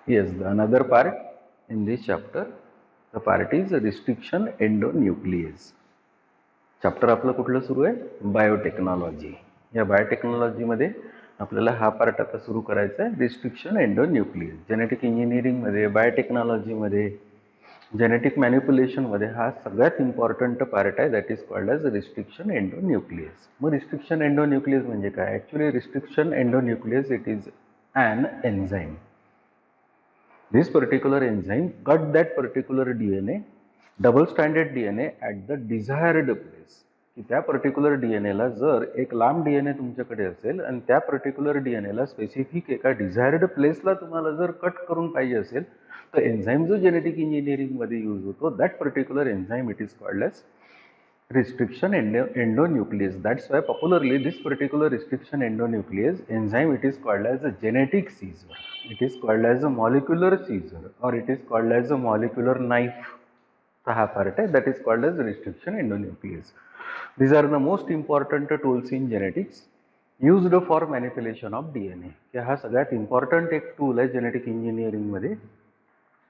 Yes, the another part in this chapter, the part is restriction endonuclease. Chapter आपलं कुठलं सुरू आहे? Biotechnology. या बायोटेक्नॉलॉजीमध्ये आपल्याला हा पार्ट आता सुरू करायचा आहे, रिस्ट्रिक्शन एंडोन्यूक्लियस. जेनेटिक इंजिनिअरिंगमध्ये, बायोटेक्नॉलॉजीमध्ये, जेनेटिक मॅनिप्युलेशनमध्ये हा सगळ्यात इम्पॉर्टंट पार्ट आहे, that is called as restriction endonuclease. मग रिस्ट्रिक्शन एंडोन्यूक्लियस म्हणजे काय? Actually restriction endonuclease it is an enzyme. This particular enzyme cut that particular DNA, double stranded DNA at the desired place. की त्या particular डीएनएला जर एक लांब DNA तुमच्याकडे असेल आणि त्या पर्टिक्युलर डीएनएला स्पेसिफिक एका डिझायर्ड प्लेसला तुम्हाला जर कट करून पाहिजे असेल तर एन्झाईम जो जेनेटिक इंजिनिअरिंगमध्ये यूज होतो, that particular enzyme it is called as restriction endonuclease. That's why popularly this particular restriction endonuclease enzyme, it is called as a genetic seizure, it is called as a molecular seizure, or it is called as a molecular knife. हा part आहे, that is called as restriction endonuclease. These are the most important tools in genetics used for manipulation of DNA. हा सगळ्यात important एक tool आहे genetic engineering मध्ये.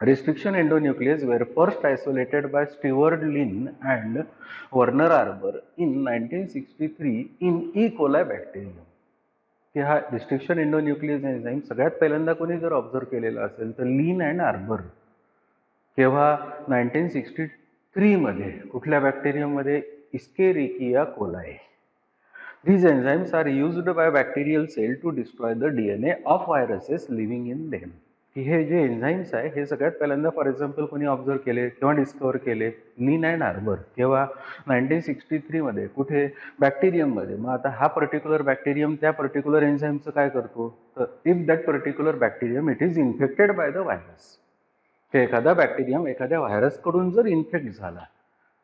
Restriction endonuclease were first isolated by Stewart Lin and Werner Arber in 1963 in E. coli bacterium. की हा restriction endonuclease enzyme सगळ्यात पहिल्यांदा कोणी जर ऑब्झर्व केलेला असेल तर लिन अँड आर्बर. केव्हा? 1963 मध्ये. कुठल्या बॅक्टेरियममध्ये? इस्केरिकिया coli. These enzymes are used by bacterial cell to destroy the DNA of viruses living in them. की हे जे एन्झाईम्स आहे हे सगळ्यात पहिल्यांदा फॉर एक्झाम्पल कोणी ऑब्झर्व केले किंवा डिस्कवर केले? लिन अँड आर्बर. केव्हा? 1963 मध्ये. कुठे? बॅक्टेरियममध्ये. मग आता हा पर्टिक्युलर बॅक्टेरियम त्या पर्टिक्युलर एन्झाईमचं काय करतो? तर if that particular bacterium it is infected by the virus, की एखादा बॅक्टेरियम एखाद्या व्हायरसकडून जर इन्फेक्ट झाला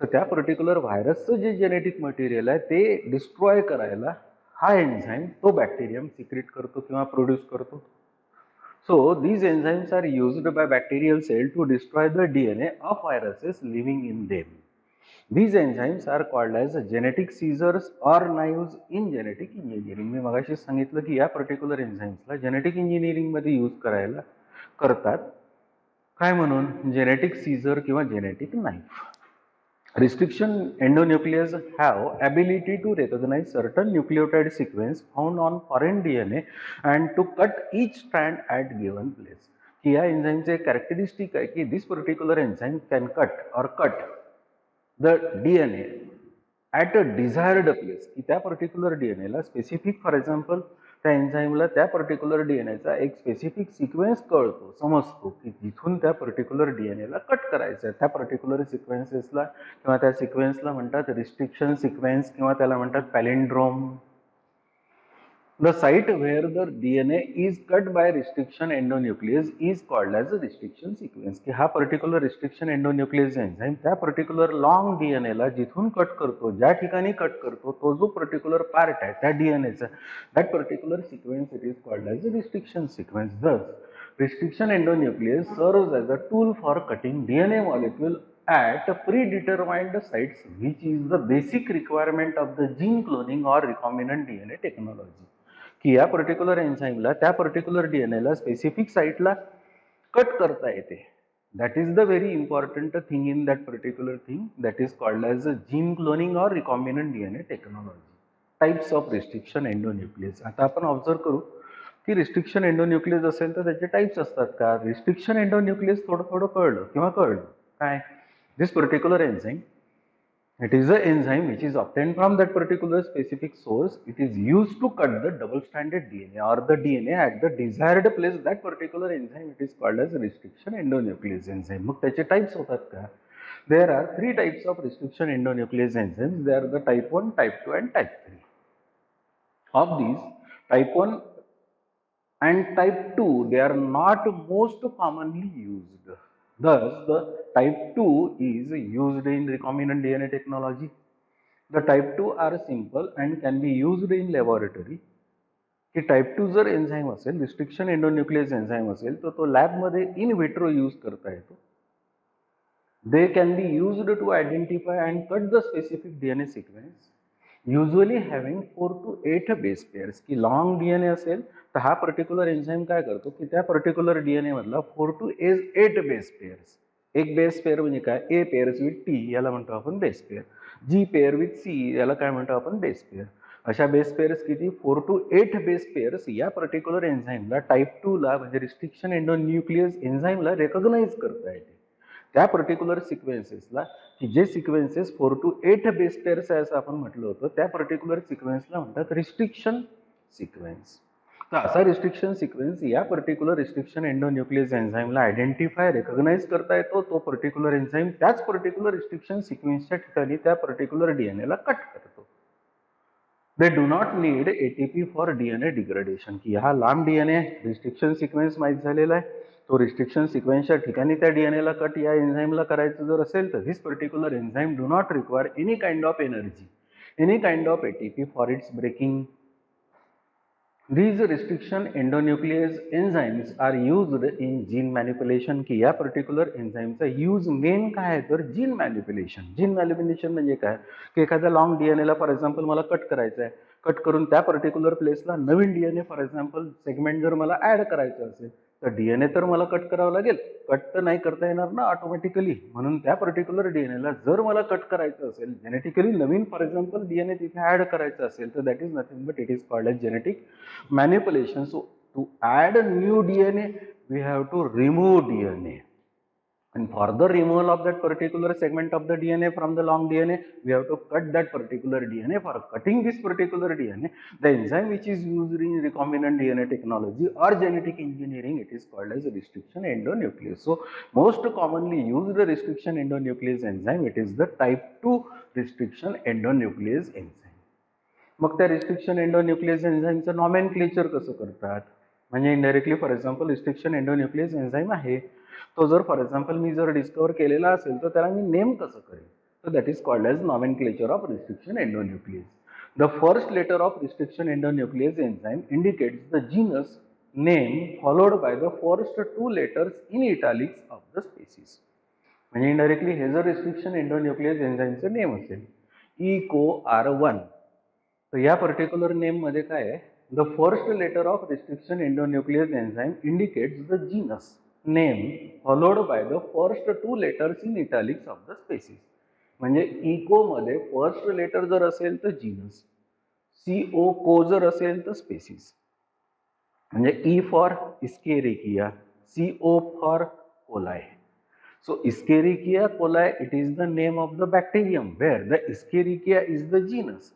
तर त्या पर्टिक्युलर व्हायरसचं जे जेनेटिक मटेरियल आहे ते डिस्ट्रॉय करायला हा एन्झाईम तो बॅक्टेरियम सिक्रेट करतो किंवा प्रोड्यूस करतो. So these enzymes are used by bacterial cell to destroy the DNA of viruses living in them. These enzymes are called as genetic seizures or knives in genetic engineering. मी मगाशी सांगितलं की या particular एन्झाईम्सला genetic engineering मध्ये use करायला करतात काय म्हणून? Genetic Caesar किंवा genetic knife. Restriction endonuclease have ability to recognize certain nucleotide sequence found on foreign DNA and to cut each strand at given place. की या एन्झाईमचे कॅरेक्टरिस्टिक आहे की this particular enzyme can cut the DNA at a desired place. की त्या particular डीएनएला specific for example त्या एन्झाईमला त्या पर्टिक्युलर डीएनएचा एक स्पेसिफिक सिक्वेन्स कळतो, समजतो की जिथून त्या पर्टिक्युलर डीएनएला कट करायचं आहे. त्या पर्टिक्युलर सिक्वेन्सेसला किंवा त्या सिक्वेन्सला म्हणतात रिस्ट्रिक्शन सिक्वेन्स किंवा त्याला म्हणतात पॅलिंड्रोम. The site where the DNA is cut by restriction endonuclease is called as a restriction sequence. की हा पर्टिक्युलर रिस्ट्रिक्शन एंडोन्यूक्लियस एन्झाईम त्या पर्टिक्युलर लॉंग डीएनएला जिथून कट करतो, ज्या ठिकाणी कट करतो, तो जो पर्टिक्युलर पार्ट आहे त्या डीएनएचा, that particular sequence it is called as a restriction sequence. Thus restriction endonuclease serves as a tool for cutting DNA molecule at predetermined sites, which is the basic requirement of the gene cloning or recombinant DNA technology. की या particular एन्झाईमला त्या particular डीएनएला specific साईटला cut करता येते. That is the very important thing in that particular thing that is called as a gene cloning or recombinant DNA technology. Types of restriction endonuclease. आता आपण observe करू की रिस्ट्रिक्शन एंडोन्यूक्लियस असेल तर त्याचे टाइप्स असतात का? रिस्ट्रिक्शन एंडोन्यूक्लियस थोडं थोडं कळलं किंवा कळलं काय? This particular enzyme, it is an enzyme which is obtained from that particular specific source. It is used to cut the double-stranded DNA or the DNA at the desired place. That particular enzyme it is called as restriction endonuclease enzyme. मग त्याचे types होतात का? There are three types of restriction endonuclease enzymes. They are the type 1, type 2 and type 3. Of these, type 1 and type 2 they are not most commonly used. Thus, the type 2 is used in recombinant DNA technology. The type 2 are simple and can be used in laboratory. की type 2 जर enzyme असेल, restriction endonuclease enzyme असेल तर तो लॅबमध्ये in vitro use करता येतो. They can be used to identify and cut the specific DNA sequence, usually having 4 to 8 base pairs. की लॉंग डीएनए असेल तर हा पर्टिक्युलर एन्झाईम काय करतो की त्या पर्टिक्युलर डीएनए मधला 4 to 8 बेस पेअर्स, एक बेस पेअर म्हणजे काय, ए पेअर्स विथ टी याला म्हणतो आपण base pair, G pair with C याला काय म्हणतो आपण बेस पेअर. अशा बेस पेअर्स किती, 4 to 8 बेस पेअर्स या पर्टिक्युलर एन्झाईमला टाईप 2 ला म्हणजे रिस्ट्रिक्शन एंडोन्यूक्लियस एन्झाईमला रेकॉग्नाइज करता येते. त्या पर्टिक्युलर सिक्वेन्सेसला की जे सिक्वेन्सेस 4 to 8 बेस पेअर्स आहे असं आपण म्हटलं होतं, त्या पर्टिक्युलर सिक्वेन्सला म्हणतात रिस्ट्रिक्शन सिक्वेन्स. तर असा रिस्ट्रिक्शन सिक्वेन्स या पर्टिक्युलर रिस्ट्रिक्शन एंडोन्यूक्लियस एन्झाईमला आयडेंटिफाय रेकॉग्नाइज करता येतो. तो पर्टिक्युलर एन्झाईम त्याच पर्टिक्युलर रिस्ट्रिक्शन सिक्वेन्सच्या ठिकाणी त्या पर्टिक्युलर डीएनएला कट करतो. They do not need ATP for DNA degradation, की हा लांब डीएनए रिस्ट्रिक्शन सिक्वेन्स माहीत झालेला आहे, तो रिस्ट्रिक्शन सिक्वेन्सच्या ठिकाणी त्या डीएनएला कट या एन्झाईमला करायचं जर असेल तर this particular enzyme do not require any kind of energy, any kind of ATP for its breaking. These restriction endonuclease enzymes are used in gene manipulation, की या पर्टिक्युलर एन्झाईमचा यूज मेन काय आहे तर जीन मॅनिप्युलेशन. जीन मॅनिप्युलेशन म्हणजे काय की एखाद्या long डीएनएला फॉर एक्झाम्पल मला कट करायचं आहे, कट करून त्या पर्टिक्युलर प्लेसला नवीन डीएनए फॉर एक्झाम्पल सेगमेंट जर मला ऍड करायचं असेल तर डीएनए तर मला कट करावं लागेल, कट तर नाही करता येणार ना ऑटोमॅटिकली, म्हणून त्या पर्टिक्युलर डीएनएला जर मला कट करायचं असेल जेनेटिकली नवीन फॉर एक्झाम्पल डीएनए तिथे ऍड करायचं असेल तर that is nothing but it is called as genetic manipulation. So to add a new DNA we have to remove DNA, and for the removal of that particular segment of the DNA from the long DNA we have to cut that particular DNA. For cutting this particular DNA, the enzyme which is used in recombinant DNA technology or genetic engineering, it is called as restriction endonuclease. So most commonly used restriction endonuclease enzyme, it is the type 2 restriction endonuclease enzyme. मग त्या restriction endonuclease एन्झाईमचं nomenclature कसं करतात, म्हणजे indirectly for example restriction endonuclease enzyme आहे, तो जर for example मी जर डिस्कवर केलेला असेल तर त्याला मी नेम कसं करेन, तर that is called as nomenclature of restriction endonuclease. The first letter of restriction endonuclease enzyme indicates the genus name followed by the first 2 letters in italics of the species. म्हणजे indirectly हे जर restriction endonuclease एन्झाईमचं name असेल ECOR1, तर या particular name मध्ये काय आहे, the first letter of restriction endonuclease enzyme indicates the genus name followed by the first 2 letters in italics of the species. म्हणजे इको मध्ये फर्स्ट लेटर जर असेल तर जीनस, CO को जर असेल तर स्पेसिस. म्हणजे E for escherichia, CO for coli. So Escherichia coli, it is the name of the bacterium where the Escherichia is the genus,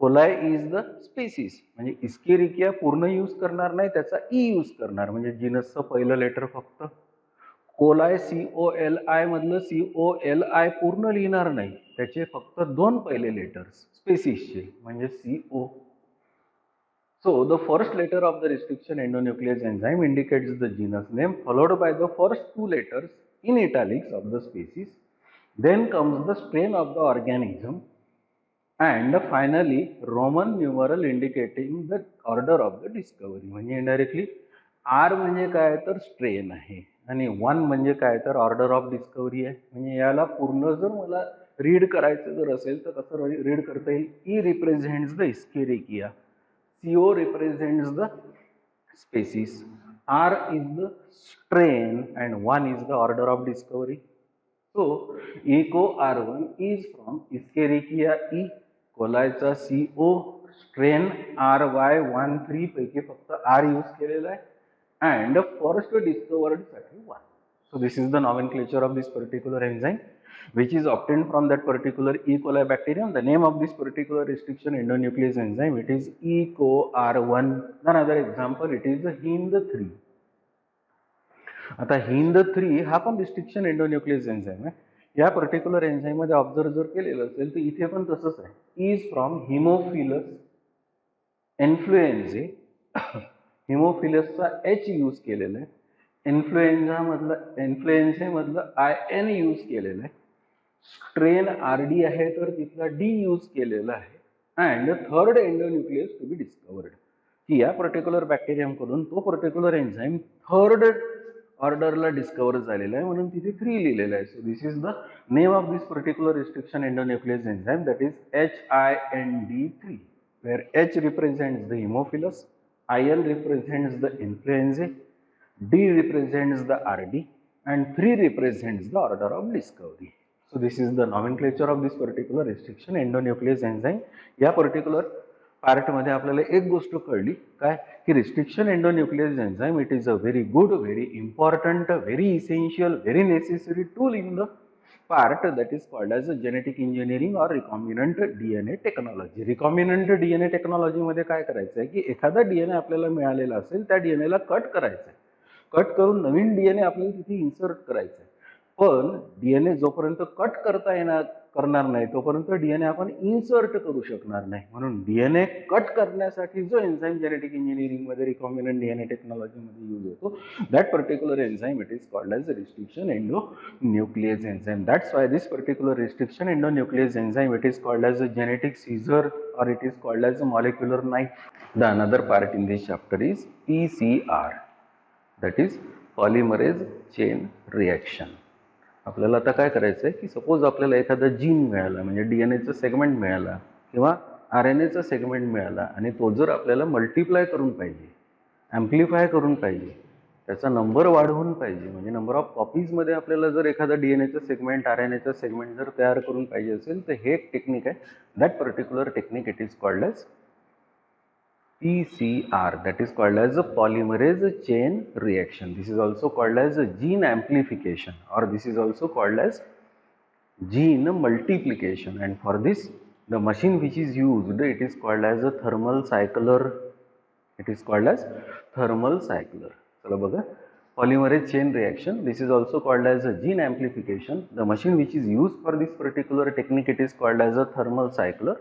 coli is the species. म्हणजे Escherichia पूर्ण यूज करणार नाही, त्याचा E यूज करणार, म्हणजे जीनसचं पहिलं letter फक्त. Coli COLI मधलं COLI पूर्ण लिहिणार नाही, त्याचे फक्त 2 पहिले लेटर्स स्पेसिसचे, म्हणजे CO. So the first letter of the restriction endonuclease enzyme indicates the genus name followed by the first 2 letters in italics of the species. Then comes the strain of the organism and finally Roman numeral indicating the order of the discovery. म्हणजे indirectly R म्हणजे काय तर strain आहे आणि 1 म्हणजे काय तर order of discovery आहे. म्हणजे याला पूर्ण जर मला रीड करायचं जर असेल तर कसं रीड करता येईल, E represents the escherichia, CO represents the species, R is the strain and 1 is the order of discovery. So ECOR1 is from Escherichia E. coli चा CO, strain RY13 पैकी फक्त R यूज केलेला आहे and first discovered साठी 1. So this is the nomenclature of this particular enzyme which is obtained from that particular E. coli bacterium. The name of this particular restriction endonuclease enzyme, it is ECOR1. Another example, it is the HindIII. आता HindIII हा पण restriction endonuclease enzyme आहे. या particular enzyme मध्ये observe जर केलेलं असेल तर इथे पण तसंच आहे, इज फ्रॉम हिमोफिलस इन्फ्लुएन्झे. हिमोफिलसचा H यूज केलेला आहे, इन्फ्लुएन्झे मधलं IN यूज केलेलं आहे, स्ट्रेन RD आहे तर तिथला D यूज केलेला आहे and third endonuclease to be discovered, की या पर्टिक्युलर बॅक्टेरियम कडून तो पर्टिक्युलर एन्झाईम थर्ड ऑर्डरला डिस्कवर झालेला आहे म्हणून तिथे 3 लिहिलेलं आहे. So this is the name of this particular restriction endonuclease enzyme, that is HIND3 where H represents the hemophilus, IN represents the influenza, D represents the RD, and 3 represents the order of discovery. So this is the nomenclature of this particular restriction endonuclease enzyme. या particular part मध्ये आपल्याला एक गोष्ट कळली काय की restriction endonuclease enzyme it is a very good, very important, very essential, very necessary tool in the part that is called as genetic engineering or recombinant DNA technology. recombinant DNA technology मध्ये काय करायचं आहे की एखादा DNA आपल्याला मिळालेला असेल त्या DNA ला कट करायचं आहे, कट करून नवीन DNA आपल्याला तिथे इन्सर्ट करायचं आहे. पण DNA जोपर्यंत कट करणार नाही तोपर्यंत DNA आपण इन्सर्ट करू शकणार नाही. म्हणून DNA कट करण्यासाठी जो एन्झाइम जेनेटिक इंजिनिअरिंग मध्ये रिकॉम्बिनंट DNA टेक्नॉलॉजी मध्ये यूज होतो, that particular enzyme it is called as a restriction endonuclease enzyme. That's why this particular restriction endonuclease enzyme it is called as a genetic scissor or it is called as a molecular knife. The another part in this chapter is PCR, that is polymerase chain reaction. आपल्याला आता काय करायचं आहे की suppose आपल्याला एखादा gene मिळाला म्हणजे डीएनएचा सेगमेंट मिळाला किंवा आरएनएचा सेगमेंट मिळाला आणि तो जर आपल्याला मल्टिप्लाय करून पाहिजे, ॲम्प्लिफाय करून पाहिजे, त्याचा नंबर वाढवून पाहिजे म्हणजे नंबर ऑफ कॉपीजमध्ये आपल्याला जर एखादा डीएनएचा सेगमेंट आरएनएचा सेगमेंट जर तयार करून पाहिजे असेल तर हे एक टेक्निक आहे. That particular technique it is called as PCR, that is called as a polymerase chain reaction. This is also called as a gene amplification or this is also called as gene multiplication, and for this the machine which is used it is called as a thermal cycler. It is called as thermal cycler. चला बघा, polymerase chain reaction, this is also called as a gene amplification. The machine which is used for this particular technique it is called as a thermal cycler.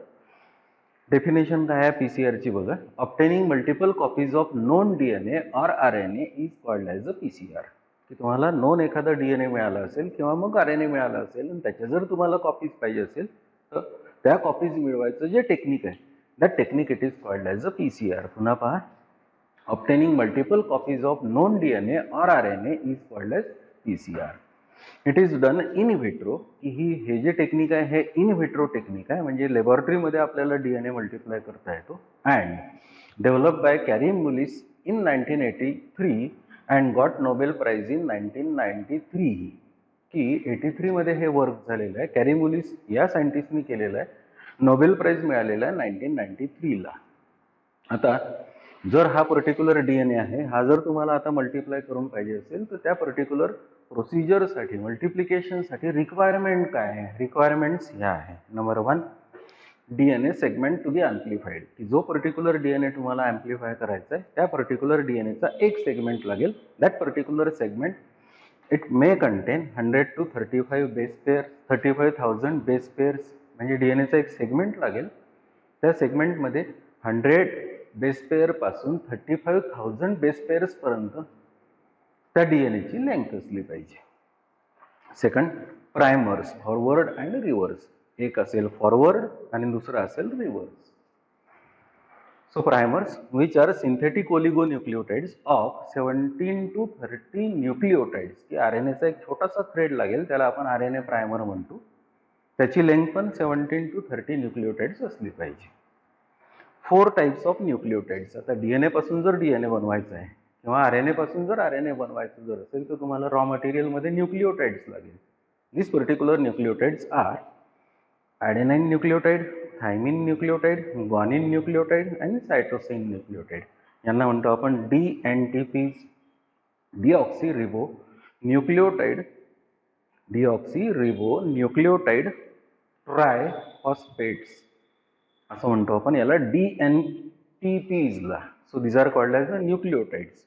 Definition काय आहे पीसीआरची बघा, obtaining multiple copies of known DNA और RNA is called as a PCR. की तुम्हाला non एखादा DNA मिळाला असेल किंवा मग आरएनए मिळाला असेल आणि त्याच्या जर तुम्हाला कॉपीज पाहिजे असेल तर त्या कॉपीज मिळवायचं जे टेक्निक आहे that technique it is called as a PCR. पुन्हा पहा, obtaining multiple copies of known DNA और RNA is called as PCR. It is done in vitro, की हे जे टेक्निक आहे हे इन विट्रो टेक्निक आहे म्हणजे लॅबोरेटरीमध्ये आपल्याला डीएनए मल्टिप्लाय करता येतो. And develop by Kary Mullis in 1983 and got Nobel prize in 1993. की 83 मध्ये हे वर्क झालेलं आहे, कॅरिम मुलिस या सायंटिस्टनी केलेलं आहे, नोबेल प्राइज मिळालेला आहे 1993 ला. आता जर हा पर्टिक्युलर डीएनए आहे हा जर तुम्हाला आता मल्टिप्लाय करून पाहिजे असेल तर त्या पर्टिक्युलर प्रोसिजरसाठी मल्टिप्लिकेशनसाठी रिक्वायरमेंट काय आहे, रिक्वायरमेंट्स ह्या आहे. Number 1, DNA segment to be amplified, की जो पर्टिक्युलर डीएनए तुम्हाला ॲम्प्लिफाय करायचा आहे त्या पर्टिक्युलर डीएनएचा एक सेगमेंट लागेल. That particular segment it may contain 100 to 35 base pair, 35,000 base pairs म्हणजे डीएनएचा एक सेगमेंट लागेल. त्या सेगमेंटमध्ये 100 बेस पेअर पासून 35,000 बेस पेअर्स पर्यंत त्या डीएनएची लेंथ असली पाहिजे. Second, primers forward and reverse, एक असेल फॉरवर्ड आणि दुसरा असेल reverse. So primers which are synthetic oligonucleotides of 17 to 30 nucleotides, की आरएनएचा एक छोटासा थ्रेड लागेल त्याला आपण आरएनए प्रायमर म्हणतो, त्याची लेंथ पण 17 to 30 न्यूक्लिओटाइड्स असली पाहिजे. 4 टाइप्स ऑफ न्यूक्लिओटाइड्स. आता डीएनए पासून जर डीएनए बनवायचं आहे किंवा आरएनए पासून जर आरएनए बनवायचं जर असेल तर तुम्हाला रॉ मटेरियलमध्ये न्यूक्लिओटाइड्स लागेल. दिस पर्टिक्युलर न्यूक्लिओटाइड्स आर ॲडेनाइन न्यूक्लिओटाइड, थायमिन न्यूक्लिओटाइड, ग्वानिन न्यूक्लिओटाइड आणि सायटोसिन न्यूक्लिओटाइड. यांना म्हणतो आपण डीएनटीपी, डीऑक्सी न्यूक्लिओटाइड, डीऑक्सी न्यूक्लिओटाइड ट्रायफॉस्फेट्स असं म्हणतो आपण याला, डीएनटीपीजला. So these are called as a nucleotides.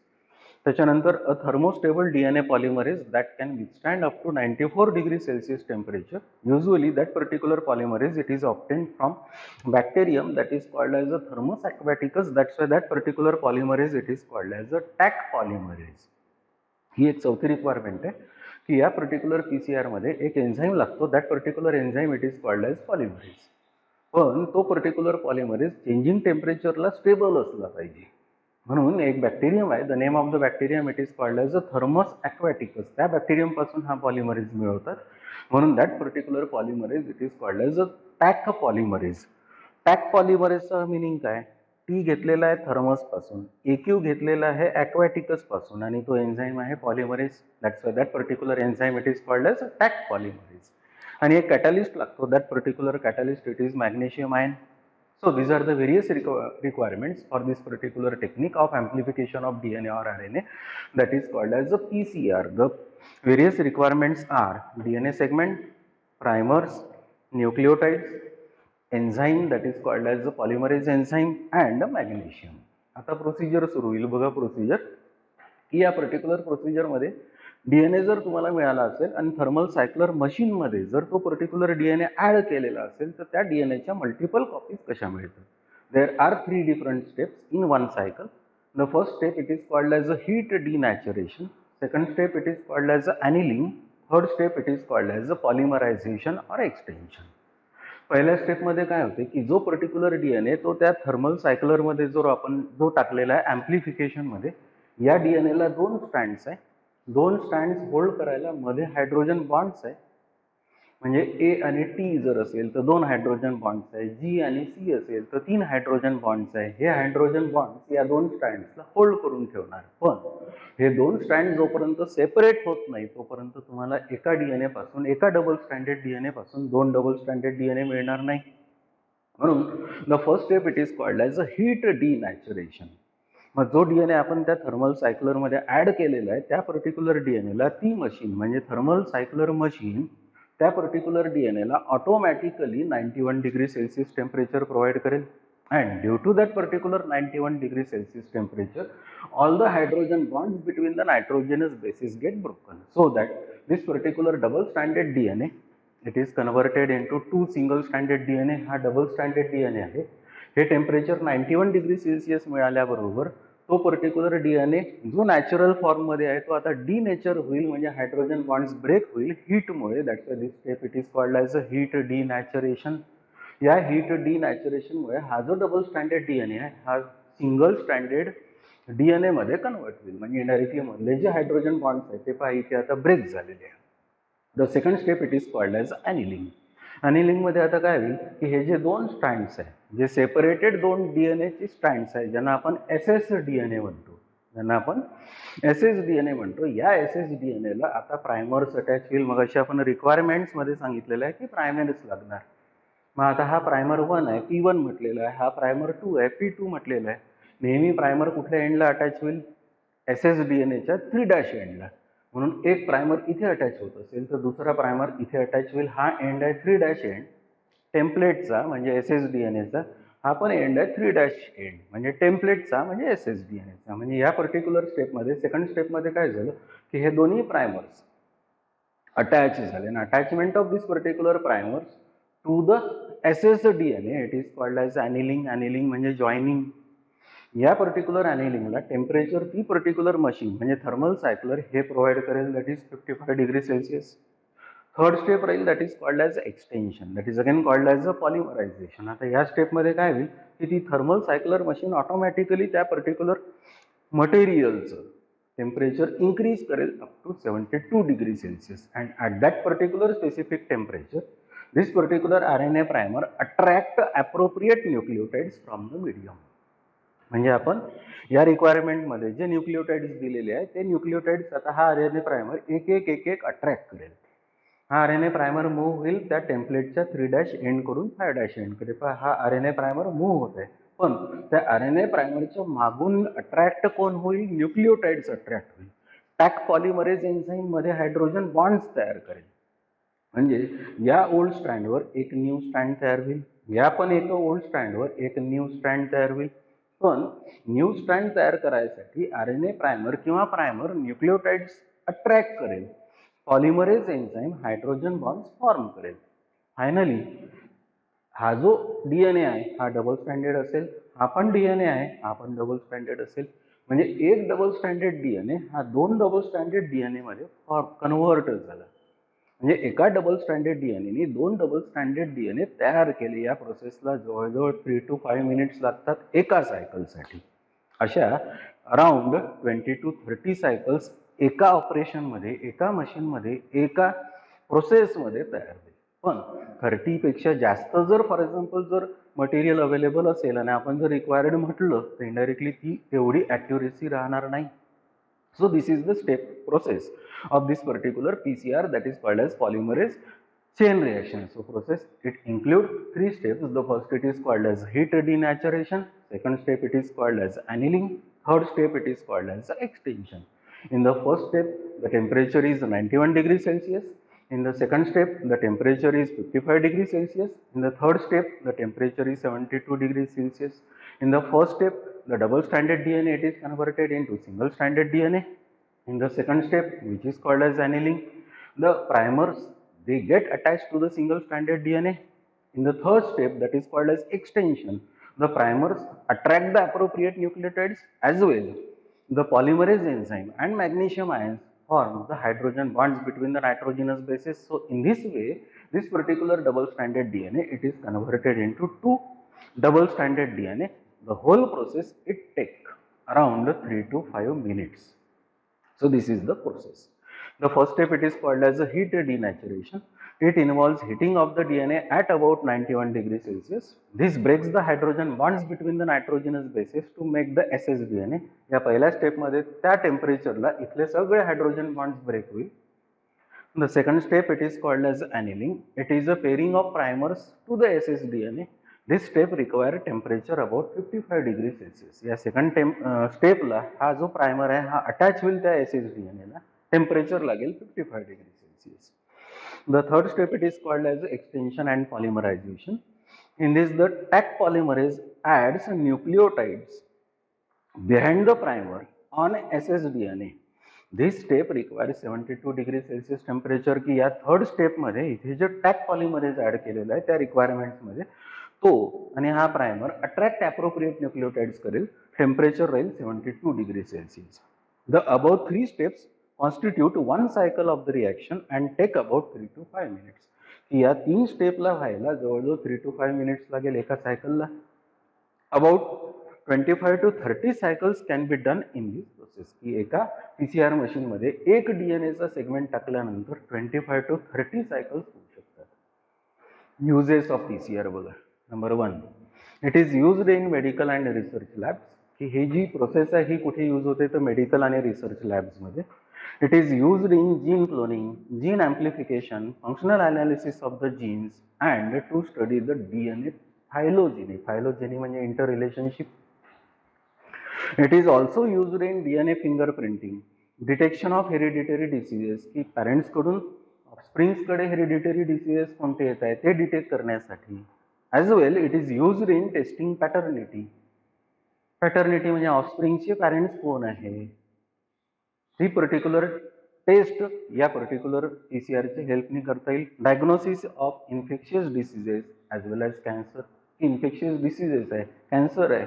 त्याच्यानंतर a thermostable DNA polymerase that can withstand up to 94 degree celsius temperature. Usually that particular polymerase it is obtained from bacterium that is called as a thermus aquaticus. That's why that particular polymerase it is called as a Taq polymerase. ही एक चौथी requirement आहे की या particular पीसीआरमध्ये एक enzyme लागतो. That particular enzyme it is called as polymerase. पण तो पर्टिक्युलर पॉलिमरेज चेंजिंग टेम्परेचरला स्टेबल असला पाहिजे. म्हणून एक बॅक्टेरियम आहे, the name of the bacterium it is called as a thermus aquaticus. त्या बॅक्टेरियम पासून हा पॉलिमरेज मिळवतात. म्हणून that particular polymerase it is called as a Taq polymerase. Taq पॉलिमरेजचा मिनिंग काय, टी घेतलेला आहे थर्मस पासून, AQ घेतलेला आहे ॲक्वॅटिकस पासून आणि तो एन्झाईम आहे polymerase. That particular enzyme it is called as taq polymerase. आणि एक कॅटलिस्ट लागतो. That particular catalyst it is magnesium ion. So these are the various requirements for this particular technique of amplification of DNA or RNA, that is called as the PCR. The various requirements are DNA segment, primers, nucleotides, enzyme that is called as the polymerase enzyme and magnesium. आता procedure सुरू होईल बघा. Procedure की या particular प्रोसिजरमध्ये DNA जर तुम्हाला मिळाला असेल आणि थर्मल सायक्लर मशीनमध्ये जर तो पर्टिक्युलर DNA ॲड केलेला असेल तर त्या DNAच्या मल्टिपल कॉपीज कशा मिळतात. There are 3 different steps in one cycle. The first step it is called as a heat denaturation. Second step it is called as a annealing. Third step it is called as a polymerization और extension. पहिल्या स्टेपमध्ये काय होते की जो particular DNA तो त्या thermal सायकलरमध्ये जो टाकलेला आहे ॲम्प्लिफिकेशनमध्ये, या DNAला 2 स्ट्रँड्स आहे. 2 स्ट्रँड्स होल्ड करायला मध्ये हायड्रोजन बॉन्ड्स आहे. म्हणजे A आणि T जर असेल तर 2 हायड्रोजन बॉन्ड्स आहे. G आणि C असेल तर 3 हायड्रोजन बॉन्ड्स आहे. हे हायड्रोजन बॉन्ड्स या 2 स्ट्रँड्सला होल्ड करून ठेवणार. पण हे 2 स्ट्रँड जोपर्यंत सेपरेट होत नाही तोपर्यंत तुम्हाला एका DNA पासून, एका डबल स्ट्रँडेड DNA पासून 2 डबल स्ट्रँडेड DNA मिळणार नाही. म्हणून the first step it is called as a heat denaturation. मग जो DNA आपण त्या थर्मल सायक्लरमध्ये ॲड केलेला आहे त्या पर्टिक्युलर DNAला ती मशीन म्हणजे थर्मल सायक्लर मशीन त्या पर्टिक्युलर DNAला automatically 91 degree Celsius temperature provide करेल. And due to that particular 91 degree Celsius temperature all the hydrogen bonds between the nitrogenous bases get broken. So that this particular double standard DNA it is converted into 2 single standard DNA. हा double standard DNA आहे. हे temperature 91 degree Celsius मिळाल्याबरोबर तो particular DNA जो natural फॉर्ममध्ये आहे तो आता denature होईल. म्हणजे हायड्रोजन बॉन्ड्स ब्रेक होईल हीटमुळे. That's why this step it is called as a heat denaturation. या हीट डिनॅचरेशनमुळे हा जो डबल स्टँडर्ड DNA आहे हा सिंगल स्टँडर्ड DNA मध्ये कन्वर्ट होईल. म्हणजे इनडायरेक्टली मधले जे हायड्रोजन बॉन्ड्स आहेत ते पहा इथे आता ब्रेक झालेले आहे. The second step it is called as annealing. ॲनिलिंगमध्ये आता काय होईल की हे जे 2 स्ट्रँड्स आहे, जे सेपरेटेड 2 DNAचे स्ट्रँड्स आहे ज्यांना आपण SS DNA म्हणतो, या SS DNAला आता प्रायमर्स अटॅच होईल. मग अशी आपण रिक्वायरमेंट्समध्ये सांगितलेलं आहे की प्रायमर्स लागणार. मग आता हा प्रायमर 1 आहे, P1 म्हटलेला आहे. हा प्रायमर 2 आहे, P2 म्हटलेला आहे. नेहमी प्रायमर कुठल्या एंडला अटॅच होईल? SS DNAच्या 3' एंडला. म्हणून एक प्रायमर इथे अटॅच होत असेल तर दुसरा प्रायमर इथे अटॅच होईल. हा एंड आहे 3' एंड टेम्पलेटचा म्हणजे SS DNAचा. हा पण एंड आहे 3' एंड म्हणजे टेम्पलेटचा म्हणजे SS DNAचा. म्हणजे या पर्टिक्युलर स्टेपमध्ये सेकंड स्टेपमध्ये काय झालं की हे दोन्ही प्रायमर्स अटॅच झाले. आणि attachment of this particular primers to the SS DNA it is called as annealing. Annealing म्हणजे जॉईनिंग. या पर्टिक्युलर ॲनिलिंगला टेम्परेचर ती पर्टिक्युलर मशीन म्हणजे थर्मल सायक्लर हे प्रोव्हाइड करेल. That is 55 degree Celsius. Third step राहील that is called as extension. That is again called as a polymerization. आता या स्टेपमध्ये काय होईल की ती थर्मल सायक्लर मशीन ऑटोमॅटिकली त्या पर्टिक्युलर मटेरियलचं टेम्परेचर इन्क्रीज करेल up to 72 degree Celsius. And at that particular specific temperature this particular RNA primer attract appropriate nucleotides from the medium. म्हणजे आपण या रिक्वायरमेंटमध्ये जे न्यूक्लिओटाइड्स दिलेले आहे ते न्यूक्लिओटाइड्स आता हा RNA प्रायमर एक एक अट्रॅक्ट करेल. हा RNA प्रायमर मूव्ह होईल त्या टेम्पलेटच्या 3' एंड करून 5' एंडकडे. पहा हा RNA प्रायमर मूव्ह होत आहे. पण त्या RNA प्रायमरच्या मागून अट्रॅक्ट कोण होईल? न्यूक्लिओटाइड्स अट्रॅक्ट होईल. टॅक पॉलिमरेज एन्झाईम मध्ये हायड्रोजन बॉन्ड्स तयार करेल. म्हणजे या ओल्ड स्ट्रँडवर एक न्यू स्ट्रँड तयार होईल. या पण एका ओल्ड स्ट्रँडवर एक न्यू स्ट्रँड तयार होईल. पण न्यू स्ट्रँड तयार करायसाठी RNA प्रायमर किंवा प्रायमर न्यूक्लिओटाइड्स अट्रॅक्ट करेल. Polymerase enzyme hydrogen bonds form करेल. फायनली हा जो DNA आहे हा डबल स्टँडर्ड असेल. हा पण DNA आहे, हा पण डबल स्टँडर्ड असेल. म्हणजे एक डबल स्टँडर्ड DNA हा 2 डबल स्टँडर्ड DNA मध्ये कन्व्हर्ट झाला. म्हणजे एका डबल स्टँडर्ड DNAने 2 डबल स्टँडर्ड DNA तयार केले. या प्रोसेसला जवळजवळ 3 to 5 मिनिट्स लागतात एका सायकलसाठी. अशा अराउंड 20 to 30 सायकल्स एका ऑपरेशनमध्ये, एका मशीनमध्ये, एका प्रोसेसमध्ये तयार होईल. पण 30 पेक्षा जास्त जर फॉर एक्झाम्पल जर मटेरियल अवेलेबल असेल आणि आपण जर रिक्वायर्ड म्हटलं तर इनडायरेक्टली ती तेवढी ॲक्युरेसी राहणार नाही. So this is the step process of this particular PCR that is called as polymerase chain reaction. So process it includes 3 steps. The first it is called as heat denaturation, second step it is called as annealing, third step it is called as extinction. In the first step the temperature is 91 degrees Celsius. In the second step the temperature is 55 degrees Celsius. In the third step the temperature is 72 degrees Celsius. In the first step the double stranded DNA it is converted into single stranded DNA. In the second step, which is called as annealing, the primers they get attached to the single stranded DNA. In the third step, that is called as extension, the primers attract the appropriate nucleotides as well. The polymerase enzyme and magnesium ions form the hydrogen bonds between the nitrogenous bases. So in this way, this particular double stranded DNA it is converted into two double stranded DNA. The whole process it takes around 3 to 5 minutes. So this is the process. The first step it is called as a heat denaturation. It involves heating of the DNA at about 91 degrees Celsius. This breaks the hydrogen bonds between the nitrogenous bases to make the ssDNA. या पहिल्या step मध्ये त्या टेम्परेचरला इथले सगळे hydrogen bonds break होईल. The second step it is called as annealing. It is a pairing of primers to the ssDNA. This step require temperature about 55 degrees Celsius. या second स्टेपला हा जो प्रायमर आहे हा अटॅच होईल त्या ssDNA ला. टेम्परेचर लागेल 55 degree Celsius. The third step it is called as extension and polymerization. In this the Taq polymerase adds nucleotides behind the primer on ssDNA. This step requires 72 degree celsius temperature की या third स्टेपमध्ये इथे जे tack polymerase add केलेला आहे त्या रिक्वायरमेंट्समध्ये तो आणि हा प्रायमर अट्रॅक्ट ॲप्रोप्रिएट न्यूक्लियोटाइड्स करेल. टेम्परेचर राहील 72 degree Celsius. The above 3 steps constitute one cycle of the reaction and take about 3 to 5 minutes. या 3 स्टेपला व्हायला जवळजवळ 3 to 5 मिनिट्स लागेल एका सायकलला. About 25 to 30 cycles can be done in this process. की एका PCR मशीन मध्ये एक DNA चा सेगमेंट टाकल्यानंतर 25 to 30 सायकल्स होऊ शकतात. Uses of PCR बघा. Number 1, it is used in medical and research labs. की ही जी प्रोसेस आहे ही कुठे यूज होते तर मेडिकल आणि रिसर्च लॅब्समध्ये. It is used in gene cloning, gene amplification, functional analysis of the genes and to study the DNA phylogeny. Phylogeny म्हणजे inter relationship. It is also used in DNA fingerprinting, detection of hereditary diseases. की पॅरेंट्सकडून ऑफस्प्रिंग्सकडे hereditary diseases कोणते येत आहेत ते detect करण्यासाठी. As well, it is used in testing paternity. Paternity म्हणजे ऑफस्प्रिंगचे parents कोण आहे ही पर्टिक्युलर टेस्ट या पर्टिक्युलर पीसीआरच्या हेल्पने करता येईल. Diagnosis of infectious diseases as well as cancer. Infectious diseases आहे, कॅन्सर आहे,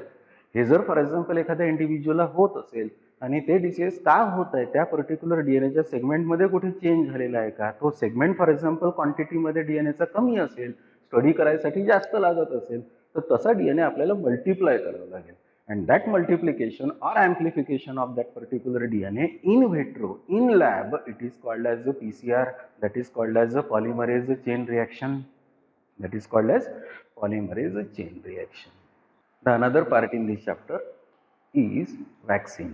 हे जर फॉर एक्झाम्पल एखाद्या इंडिव्हिज्युअलला होत असेल आणि ते डिसीज का होत आहे त्या पर्टिक्युलर डीएनएच्या सेगमेंटमध्ये कुठे चेंज झालेला आहे का, तो सेगमेंट फॉर एक्झाम्पल क्वांटिटीमध्ये डीएनएचा कमी असेल, स्टडी करायसाठी जास्त लागत असेल तर तसा डीएनए आपल्याला मल्टिप्लाय करावा लागेल. And that multiplication or amplification of that particular DNA in vitro in lab it is called as a PCR. That is called as a polymerase chain reaction. That is called as polymerase chain reaction. The another part in this chapter is vaccine.